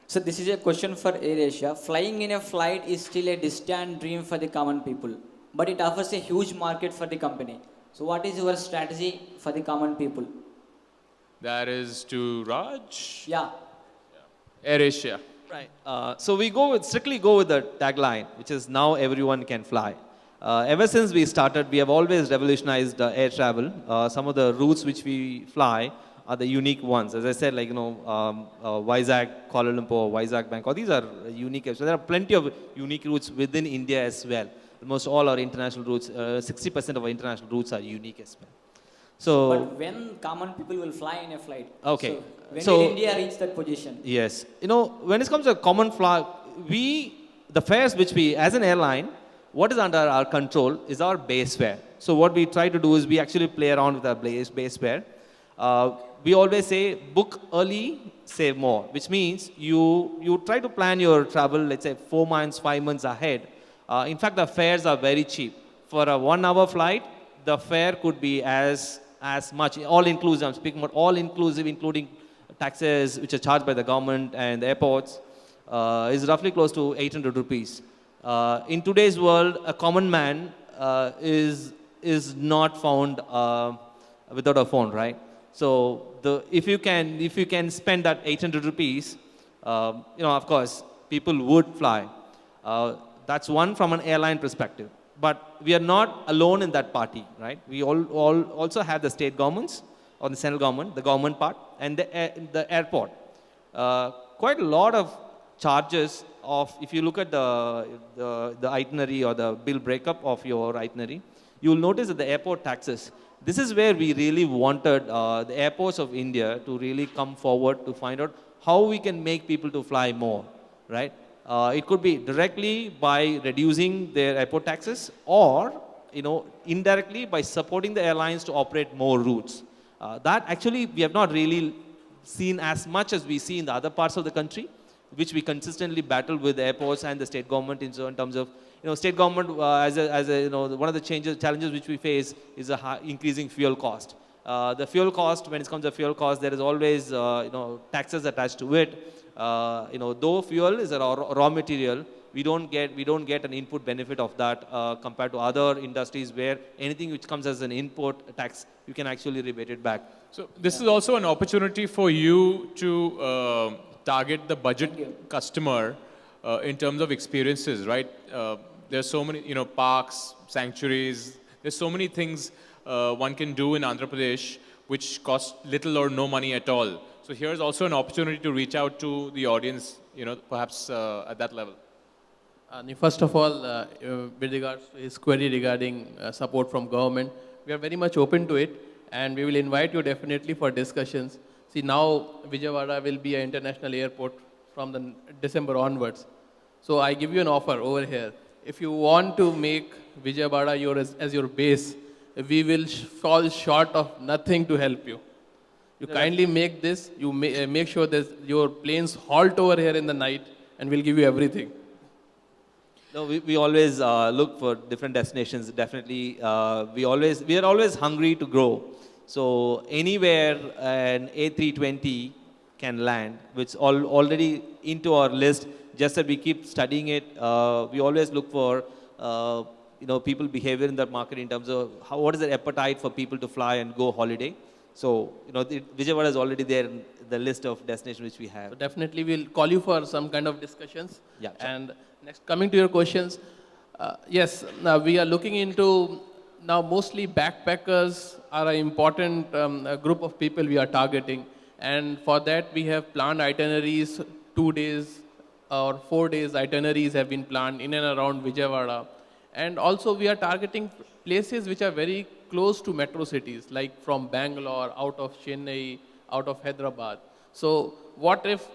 So this is a question for AirAsia. Flying in a flight is still a distant dream for the common people, but it offers a huge market for the company. So what is your strategy for the common people? That is to Raj. Yeah. AirAsia. Right. So we strictly go with the tagline, which is now everyone can fly. Ever since we started, we have always revolutionized air travel. Some of the routes which we fly are the unique ones. As I said, like, Vizag, Kuala Lumpur, Vizag, Bangkok, these are unique. So there are plenty of unique routes within India as well. Almost all our international routes, 60% of our international routes are unique as well. So, but when common people will fly in a flight? Okay. So when did India reach that position? Yes. When it comes to common flight, the fares which we, as an airline, what is under our control is our base fare. So what we try to do is we actually play around with our base fare. We always say book early, save more, which means you try to plan your travel, let's say 4 months, 5 months ahead. In fact, the fares are very cheap. For a 1 hour flight, the fare could be as much, all inclusive, I'm speaking about all inclusive, including taxes which are charged by the government and the airports, is roughly close to 800 rupees. In today's world, a common man is not found without a phone, right? So if you can spend that 800 rupees, of course, people would fly. That's one from an airline perspective. But we are not alone in that party, right? We all also have the state governments, or the central government, the government part, and the airport. Quite a lot of charges if you look at the itinerary or the bill breakup of your itinerary, you will notice that the airport taxes. This is where we really wanted the airports of India to really come forward to find out how we can make people to fly more, right? It could be directly by reducing their airport taxes, or indirectly by supporting the airlines to operate more routes. That actually we have not really seen as much as we see in the other parts of the country, which we consistently battle with the airports and the state government in terms of state government one of the challenges which we face is increasing fuel cost. The fuel cost, when it comes to fuel cost, there is always taxes attached to it. Though fuel is a raw material, we don't get an input benefit of that compared to other industries where anything which comes as an input tax, you can actually rebate it back. So this is also an opportunity for you to target the budget customer in terms of experiences, right? There's so many, parks, sanctuaries. There's so many things one can do in Andhra Pradesh which cost little or no money at all. So here's also an opportunity to reach out to the audience, perhaps at that level. First of all, with regards to his query regarding support from government, we are very much open to it, and we will invite you definitely for discussions. See, now Vijayawada will be an international airport from the December onwards. So I give you an offer over here. If you want to make Vijayawada as your base, we will fall short of nothing to help you. You kindly make this, you make sure that your planes halt over here in the night, and we'll give you everything. No, we always look for different destinations. Definitely, we are always hungry to grow. So anywhere an A320 can land, which already into our list, just that we keep studying it. We always look for, people behavior in the market in terms of what is the appetite for people to fly and go holiday. So, Vijayawada is already there in the list of destinations which we have. So definitely we'll call you for some kind of discussions. Yeah, sure. And next, coming to your questions, yes, now we are looking into, now mostly backpackers are an important group of people we are targeting. And for that, we have planned itineraries, 2 days or 4 days itineraries have been planned in and around Vijayawada. And also we are targeting places which are very close to metro cities, like from Bangalore, out of Chennai, out of Hyderabad. So what if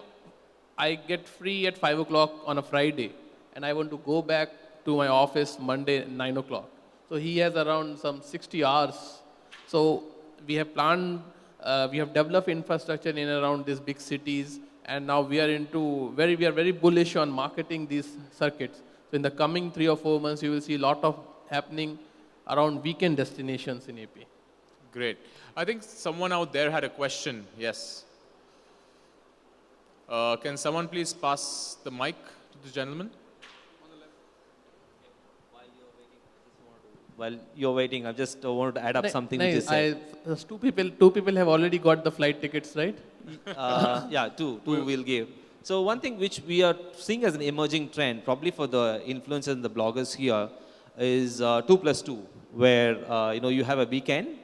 I get free at 5 o'clock on a Friday and I want to go back to my office Monday at 9 o'clock? So he has around some 60 hours. So we have planned, we have developed infrastructure in and around these big cities, and now we are very bullish on marketing these circuits. So in the coming 3 or 4 months, you will see a lot of happening around weekend destinations in AP. Great. I think someone out there had a question. Yes. Can someone please pass the mic to the gentleman? While you're waiting, I just wanted to add up something which is said. Two people have already got the flight tickets, right? Yeah, two we'll give. So one thing which we are seeing as an emerging trend, probably for the influencers and the bloggers here, is 2+2, where you have a weekend.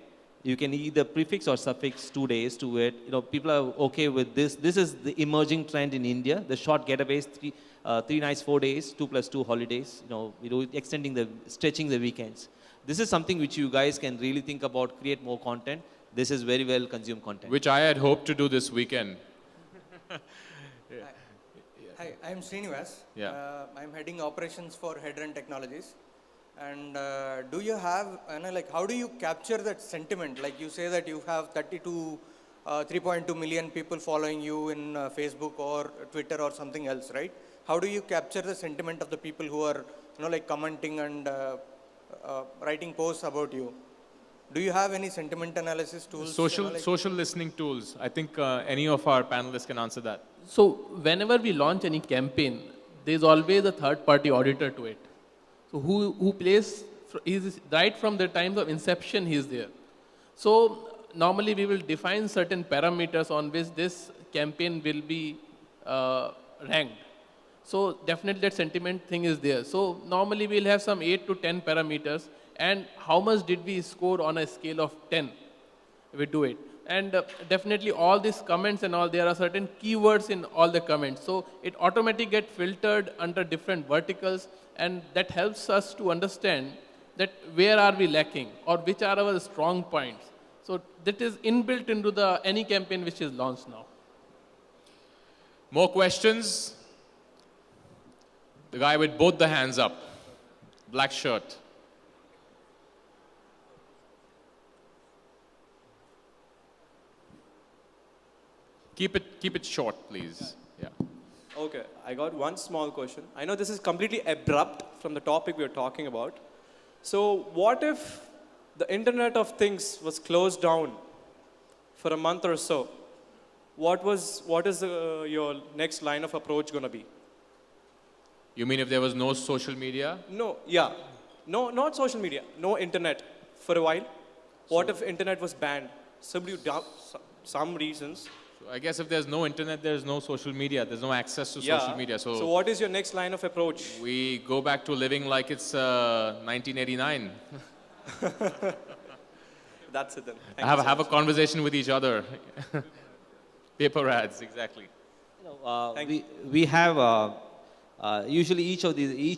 You can either prefix or suffix 2 days to it. People are okay with this. This is the emerging trend in India. The short getaways, 3 nights, 4 days, 2+2 holidays. Stretching the weekends. This is something which you guys can really think about, create more content. This is very well consumed content. Which I had hoped to do this weekend. Hi, I'm Srinivas. Yeah. I'm heading operations for Headrun Technologies. And do you have, how do you capture that sentiment? Like you say that you have 3.2 million people following you in Facebook or Twitter or something else, right? How do you capture the sentiment of the people who are, commenting and writing posts about you? Do you have any sentiment analysis tools? Social listening tools. I think any of our panelists can answer that. So whenever we launch any campaign, there's always a third-party auditor to it. So who plays, is right from the times of inception, he is there. So normally we will define certain parameters on which this campaign will be ranked. So definitely that sentiment thing is there. So normally we'll have some 8 to 10 parameters, and how much did we score on a scale of 10? We do it. And definitely all these comments and all, there are certain keywords in all the comments. So it automatically gets filtered under different verticals, and that helps us to understand that where are we lacking or which are our strong points. So that is inbuilt into any campaign which is launched now. More questions? The guy with both the hands up, black shirt. Keep it short, please. Yeah. Okay, I got one small question. I know this is completely abrupt from the topic we are talking about. So what if the Internet of Things was closed down for a month or so? What is your next line of approach going to be? You mean if there was no social media? No, yeah. No, not social media. No internet for a while. What if internet was banned? Some reasons. So I guess if there's no internet, there's no social media. There's no access to social media. So what is your next line of approach? We go back to living like it's 1989. That's it then. Have a conversation with each other. Paper ads, exactly. We have usually each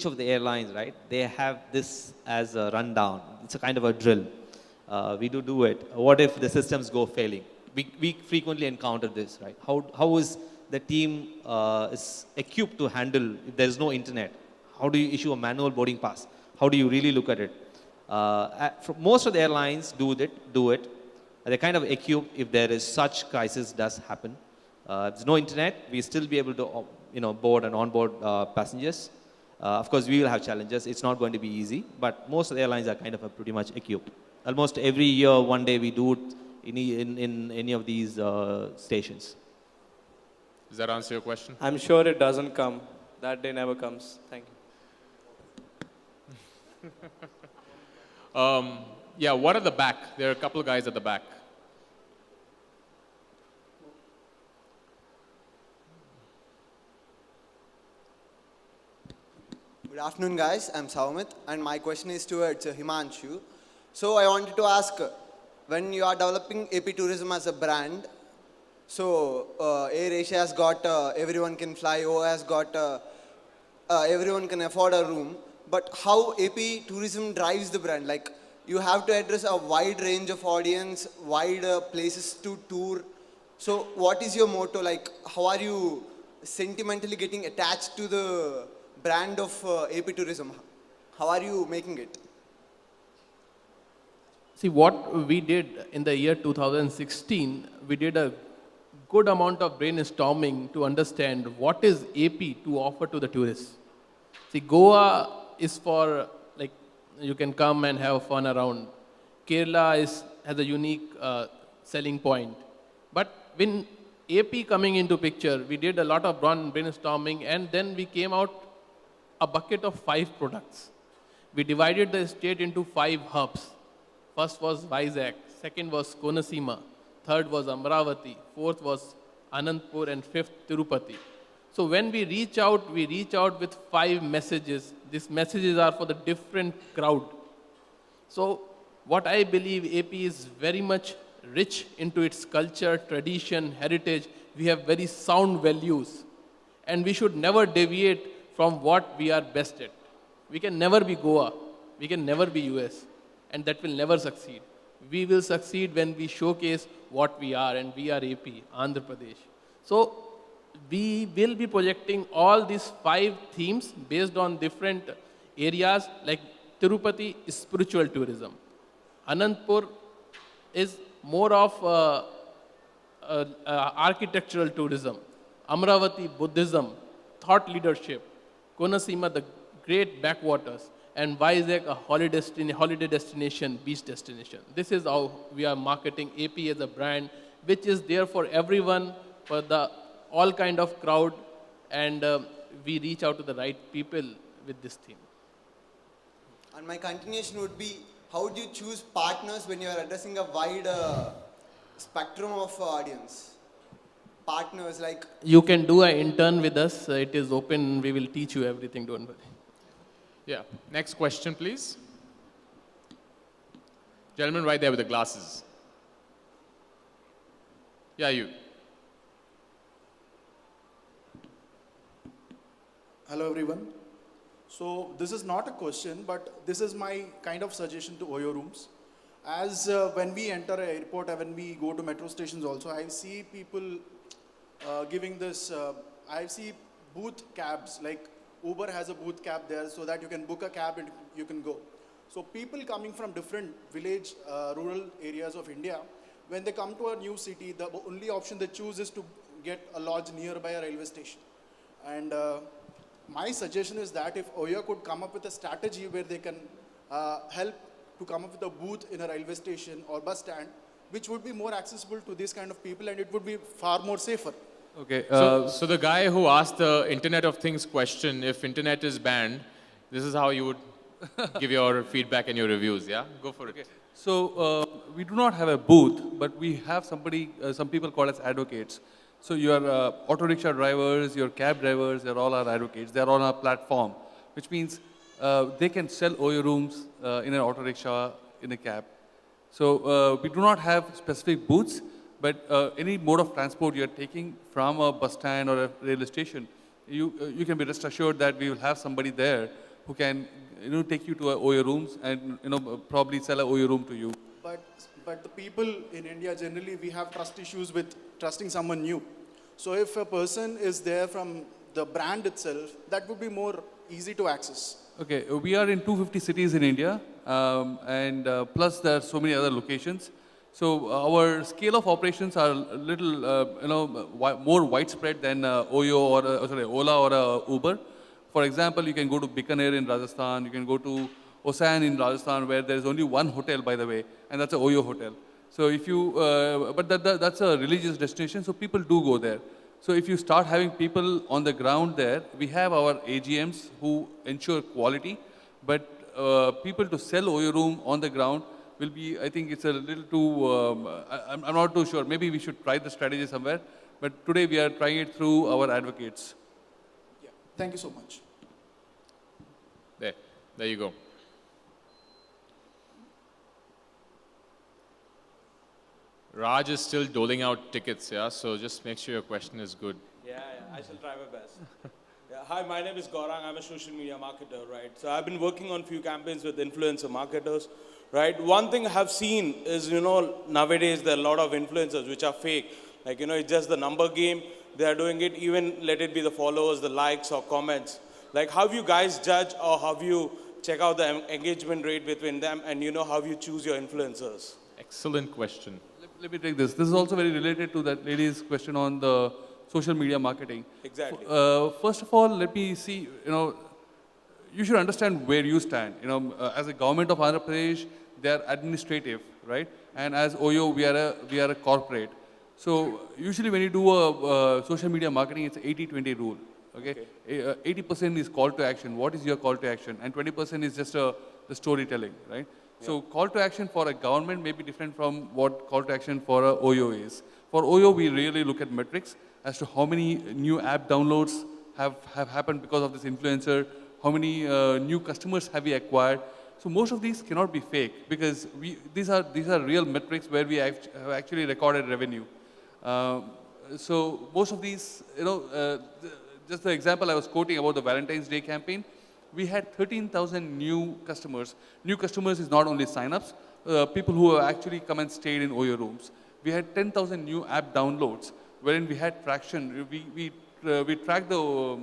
of the airlines, right? They have this as a rundown. It's a kind of a drill. We do it. What if the systems go failing? We frequently encounter this, right? How is the team is equipped to handle if there's no internet? How do you issue a manual boarding pass? How do you really look at it? Most of the airlines do it. They're kind of equipped if there is such crisis does happen. If there's no internet, we still be able to board and onboard passengers. Of course, we will have challenges. It's not going to be easy, but most of the airlines are kind of pretty much equipped. Almost every year, one day we do it in any of these stations. Does that answer your question? I'm sure it doesn't come. That day never comes. Thank you. Yeah, what at the back? There are a couple of guys at the back. Good afternoon, guys. I'm Saumit, and my question is towards Himanshu. So I wanted to ask, when you are developing AP Tourism as a brand, so AirAsia has got everyone can fly, O has got everyone can afford a room, but how AP Tourism drives the brand? Like, you have to address a wide range of audience, wide places to tour. So what is your motto? Like, how are you sentimentally getting attached to the brand of AP Tourism? How are you making it? See, what we did in the year 2016, we did a good amount of brainstorming to understand what is AP to offer to the tourists. See, Goa is for, like, you can come and have fun around. Kerala has a unique selling point. But when AP coming into picture, we did a lot of brainstorming, and then we came out a bucket of 5 products. We divided the state into 5 hubs. First was Vizag, second was Konasima, third was Amravati, fourth was Anandpur, and fifth Tirupati. So when we reach out with 5 messages. These messages are for the different crowd. So what I believe, AP is very much rich into its culture, tradition, heritage. We have very sound values, and we should never deviate from what we are best at. We can never be Goa, we can never be US, and that will never succeed. We will succeed when we showcase what we are, and we are AP, Andhra Pradesh. So we will be projecting all these 5 themes based on different areas. Like Tirupati is spiritual tourism. Anandpur is more of architectural tourism. Amravati, Buddhism, thought leadership. Konasima, the great backwaters. And Vizag, a holiday destination, beach destination. This is how we are marketing AP as a brand, which is there for everyone, for the all kind of crowd, and we reach out to the right people with this theme. And my continuation would be, how do you choose partners when you are addressing a wide spectrum of audience? Partners like... You can do an intern with us. It is open. We will teach you everything. Don't worry. Yeah. Next question, please. Gentleman right there with the glasses. Yeah, you. Hello, everyone. So this is not a question, but this is my kind of suggestion to Oyo rooms. As when we enter an airport and when we go to metro stations also, I see people giving this, I see booth cabs, like Uber has a booth cab there so that you can book a cab and you can go. So people coming from different village, rural areas of India, when they come to a new city, the only option they choose is to get a lodge nearby a railway station. And my suggestion is that if Oyo could come up with a strategy where they can help to come up with a booth in a railway station or bus stand, which would be more accessible to this kind of people, and it would be far more safer. Okay. So the guy who asked the Internet of Things question, if internet is banned, this is how you would give your feedback and your reviews, yeah? Go for it. So we do not have a booth, but we have somebody, some people called as advocates. So your auto rickshaw drivers, your cab drivers, they're all our advocates. They're on our platform, which means they can sell Oyo rooms in an auto rickshaw, in a cab. So we do not have specific booths, but any mode of transport you're taking from a bus stand or a railway station, you can be rest assured that we will have somebody there who can take you to a Oyo rooms and probably sell a Oyo room to you. But the people in India, generally, we have trust issues with trusting someone new. So if a person is there from the brand itself, that would be more easy to access. Okay, we are in 250 cities in India, and plus there are so many other locations. So our scale of operations are a little, more widespread than Oyo or Ola or Uber. For example, you can go to Bikaner in Rajasthan, you can go to Osan in Rajasthan, where there is only one hotel, by the way, and that's a Oyo hotel. So if you, but that's a religious destination, so people do go there. So if you start having people on the ground there, we have our AGMs who ensure quality, but people to sell Oyo room on the ground will be, I think it's a little too, I'm not too sure. Maybe we should try the strategy somewhere, but today we are trying it through our advocates. Yeah. Thank you so much. There you go. Raj is still doling out tickets, yeah? So just make sure your question is good. Yeah, I shall try my best. Yeah, hi, my name is Gaurang. I'm a social media marketer, right? So I've been working on a few campaigns with influencer marketers, right? One thing I have seen is, nowadays there are a lot of influencers which are fake. Like, it's just the number game. They are doing it, even let it be the followers, the likes or comments. Like, how you guys judge or how you check out the engagement rate between them and, how you choose your influencers? Excellent question. Let me take this. This is also very related to that lady's question on the social media marketing. Exactly. First of all, let me see, you should understand where you stand. As a government of Andhra Pradesh, they are administrative, right? And as OYO, we are a corporate. So usually when you do a social media marketing, it's 80-20 rule. Okay? 80% is call to action. What is your call to action? And 20% is just the storytelling, right? Yeah. So call to action for a government may be different from what call to action for a OYO is. For OYO, we really look at metrics as to how many new app downloads have happened because of this influencer, how many new customers have we acquired. So most of these cannot be fake because these are real metrics where we have actually recorded revenue. So most of these, just the example I was quoting about the Valentine's Day campaign, we had 13,000 new customers. New customers is not only sign-ups, people who have actually come and stayed in OYO rooms. We had 10,000 new app downloads, wherein we had traction. We tracked the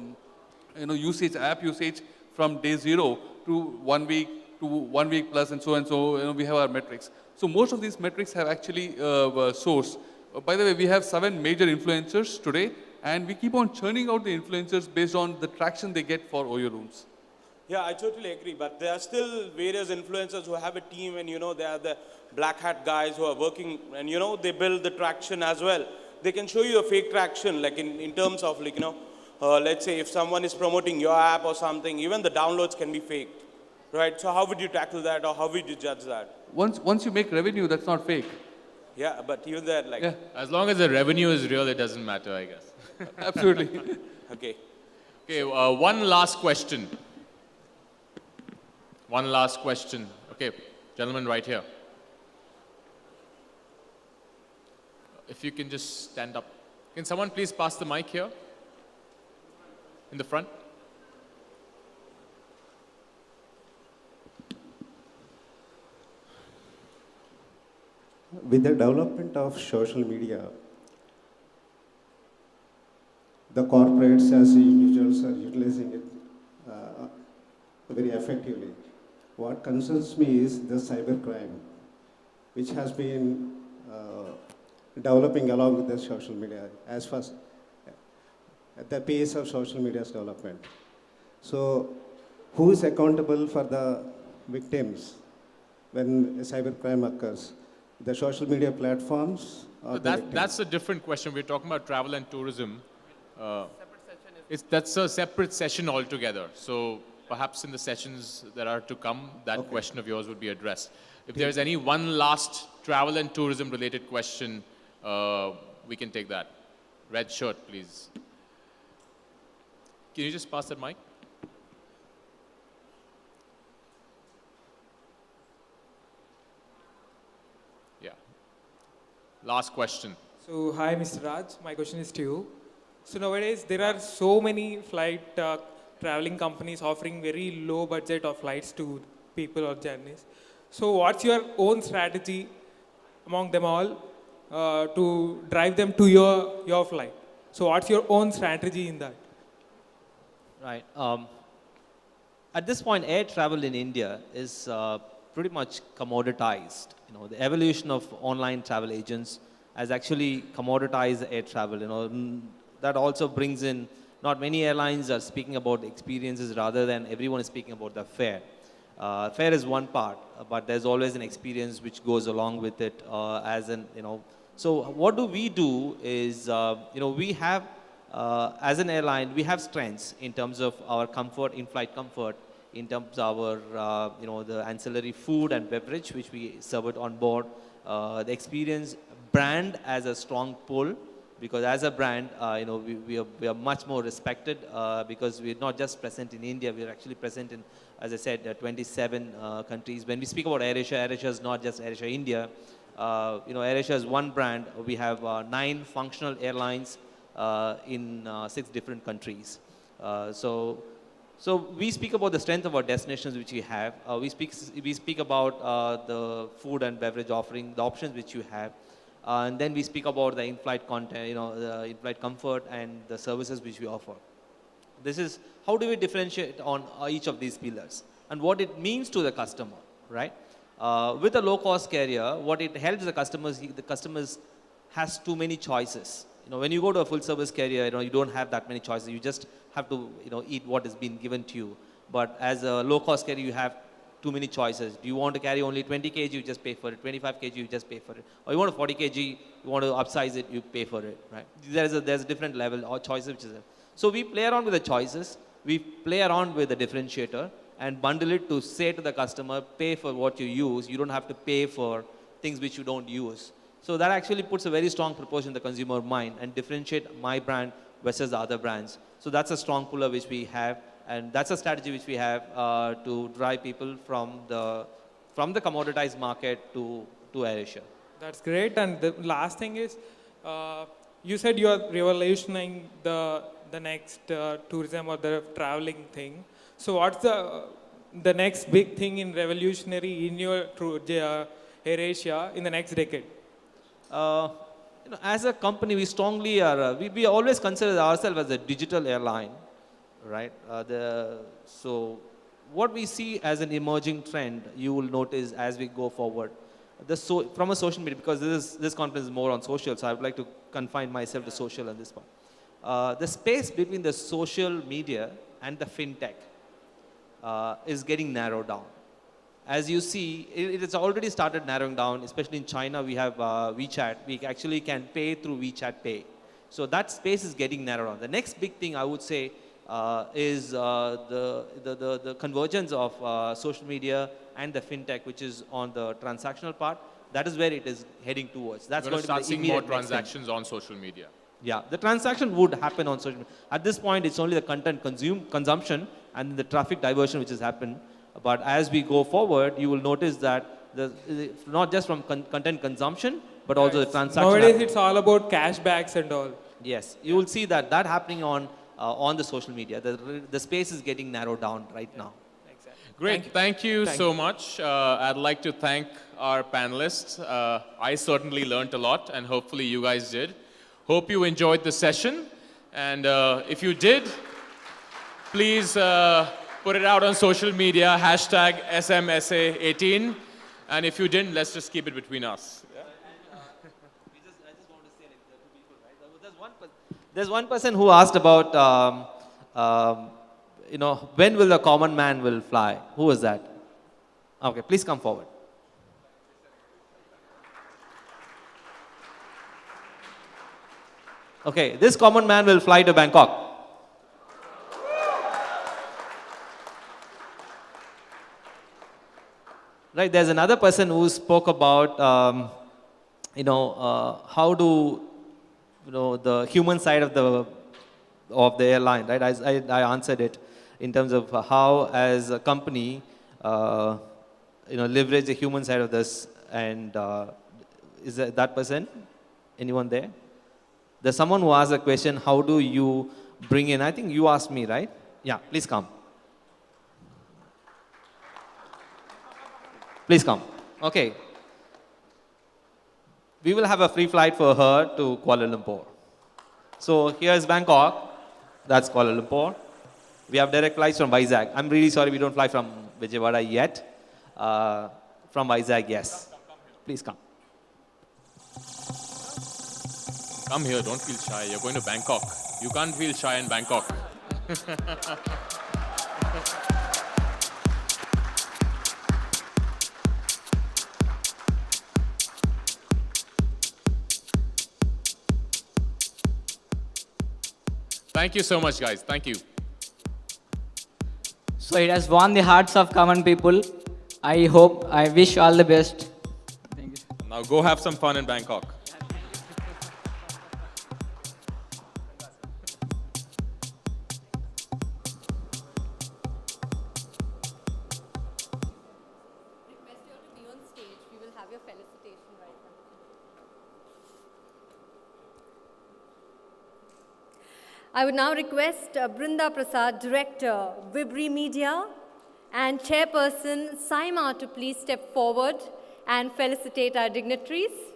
usage, app usage from day 0 to 1 week to 1 week plus, and so. We have our metrics. So most of these metrics have actually sourced. By the way, we have 7 major influencers today, and we keep on churning out the influencers based on the traction they get for OYO rooms. Yeah, I totally agree. But there are still various influencers who have a team and, they are the black hat guys who are working and, they build the traction as well. They can show you a fake traction, like in terms of, like, let's say if someone is promoting your app or something, even the downloads can be faked, right? So how would you tackle that or how would you judge that? Once you make revenue, that's not fake. Yeah, but even that, like... Yeah. As long as the revenue is real, it doesn't matter, I guess. Absolutely. Okay. Okay, one last question. One last question. Okay, gentleman right here. If you can just stand up. Can someone please pass the mic here? In the front? With the development of social media, the corporates as individuals are utilizing it very effectively. What concerns me is the cybercrime, which has been developing along with the social media as fast at the pace of social media's development. So, who is accountable for the victims when a cybercrime occurs? The social media platforms? Or That's a different question. We're talking about travel and tourism. That's a separate session altogether. So perhaps in the sessions that are to come, that question of yours would be addressed. If there's any one last travel and tourism related question, we can take that. Red shirt, please. Can you just pass that mic? Yeah. Last question. So, hi, Mr. Raj. My question is to you. So, nowadays, there are so many flight traveling companies offering very low budget of flights to people or journeys. So, what's your own strategy among them all to drive them to your flight? So, what's your own strategy in that? Right. At this point, air travel in India is pretty much commoditized. The evolution of online travel agents has actually commoditized air travel. That also brings in, not many airlines are speaking about experiences rather than everyone is speaking about the fare. Fare is one part, but there's always an experience which goes along with it So what do we do is, we have as an airline, we have strengths in terms of our comfort, in-flight comfort, in terms of our, the ancillary food and beverage, which we serve it on board, the experience, brand as a strong pull, because as a brand, we are much more respected because we're not just present in India, we're actually present in, as I said, 27 countries. When we speak about AirAsia, AirAsia is not just AirAsia India. AirAsia is one brand. We have 9 functional airlines in 6 different countries. So we speak about the strength of our destinations which we have. We speak about the food and beverage offering, the options which you have. And then we speak about the in-flight content, the in-flight comfort and the services which we offer. This is how do we differentiate on each of these pillars and what it means to the customer, right? With a low-cost carrier, what it helps the customers has too many choices. When you go to a full-service carrier, you don't have that many choices. You just have to, eat what is being given to you. But as a low-cost carrier, you have too many choices. Do you want to carry only 20 kg, you just pay for it. 25 kg, you just pay for it. Or you want a 40 kg, you want to upsize it, you pay for it, right? There's a different level or choices which is there. So we play around with the choices. We play around with the differentiator and bundle it to say to the customer, pay for what you use. You don't have to pay for things which you don't use. So that actually puts a very strong proportion in the consumer mind and differentiate my brand versus the other brands. So that's a strong puller which we have. And that's a strategy which we have to drive people from the commoditized market to AirAsia. That's great. And the last thing is, you said you are revolutionizing the next tourism or the traveling thing. So what's the next big thing in revolutionary in your AirAsia in the next decade? As a company, we strongly are. We always consider ourselves as a digital airline. Right. So what we see as an emerging trend, you will notice as we go forward, from a social media, because this conference is more on social, so I would like to confine myself to social on this part. The space between the social media and the fintech is getting narrowed down. As you see, it has already started narrowing down, especially in China. We have WeChat. We actually can pay through WeChat Pay. So that space is getting narrowed down. The next big thing I would say is the convergence of social media and the fintech, which is on the transactional part. That is where it is heading towards. That's going to start be seeing more transactions on social media. Yeah, the transaction would happen on social media. At this point, it's only the content consumption and the traffic diversion which has happened. But as we go forward, you will notice that not just from content consumption, but also the transaction. Nowadays, it's all about cashbacks and all. Yes, you will see that happening on the social media. The space is getting narrowed down right now. Exactly. Great, thank you so much. I'd like to thank our panelists. I certainly learned a lot, and hopefully you guys did. Hope you enjoyed the session, and if you did, please put it out on social media, #SMSA18, and if you didn't, let's just keep it between us. I just want to say like the 2 people, right? There's one person who asked about, when will the common man will fly? Who was that? Okay, please come forward. Okay, this common man will fly to Bangkok. Right, there's another person who spoke about, how do, the human side of the airline, right? I answered it in terms of how, as a company, leverage the human side of this. And is that person? Anyone there? There's someone who asked a question, how do you bring in, I think you asked me, right? Yeah, please come. Please come. Okay. We will have a free flight for her to Kuala Lumpur. So here's Bangkok. That's Kuala Lumpur. We have direct flights from Vizag. I'm really sorry we don't fly from Vijayawada yet. From Vizag, yes. Please come. Come here, don't feel shy. You're going to Bangkok. You can't feel shy in Bangkok. Thank you so much, guys. Thank you. So it has won the hearts of common people. I wish all the best. Thank you. Now go have some fun in Bangkok. Request you to be on stage. We will have your felicitation right now. I would now request Brinda Prasad, Director, Vibri Media, and Chairperson Saima to please step forward and felicitate our dignitaries.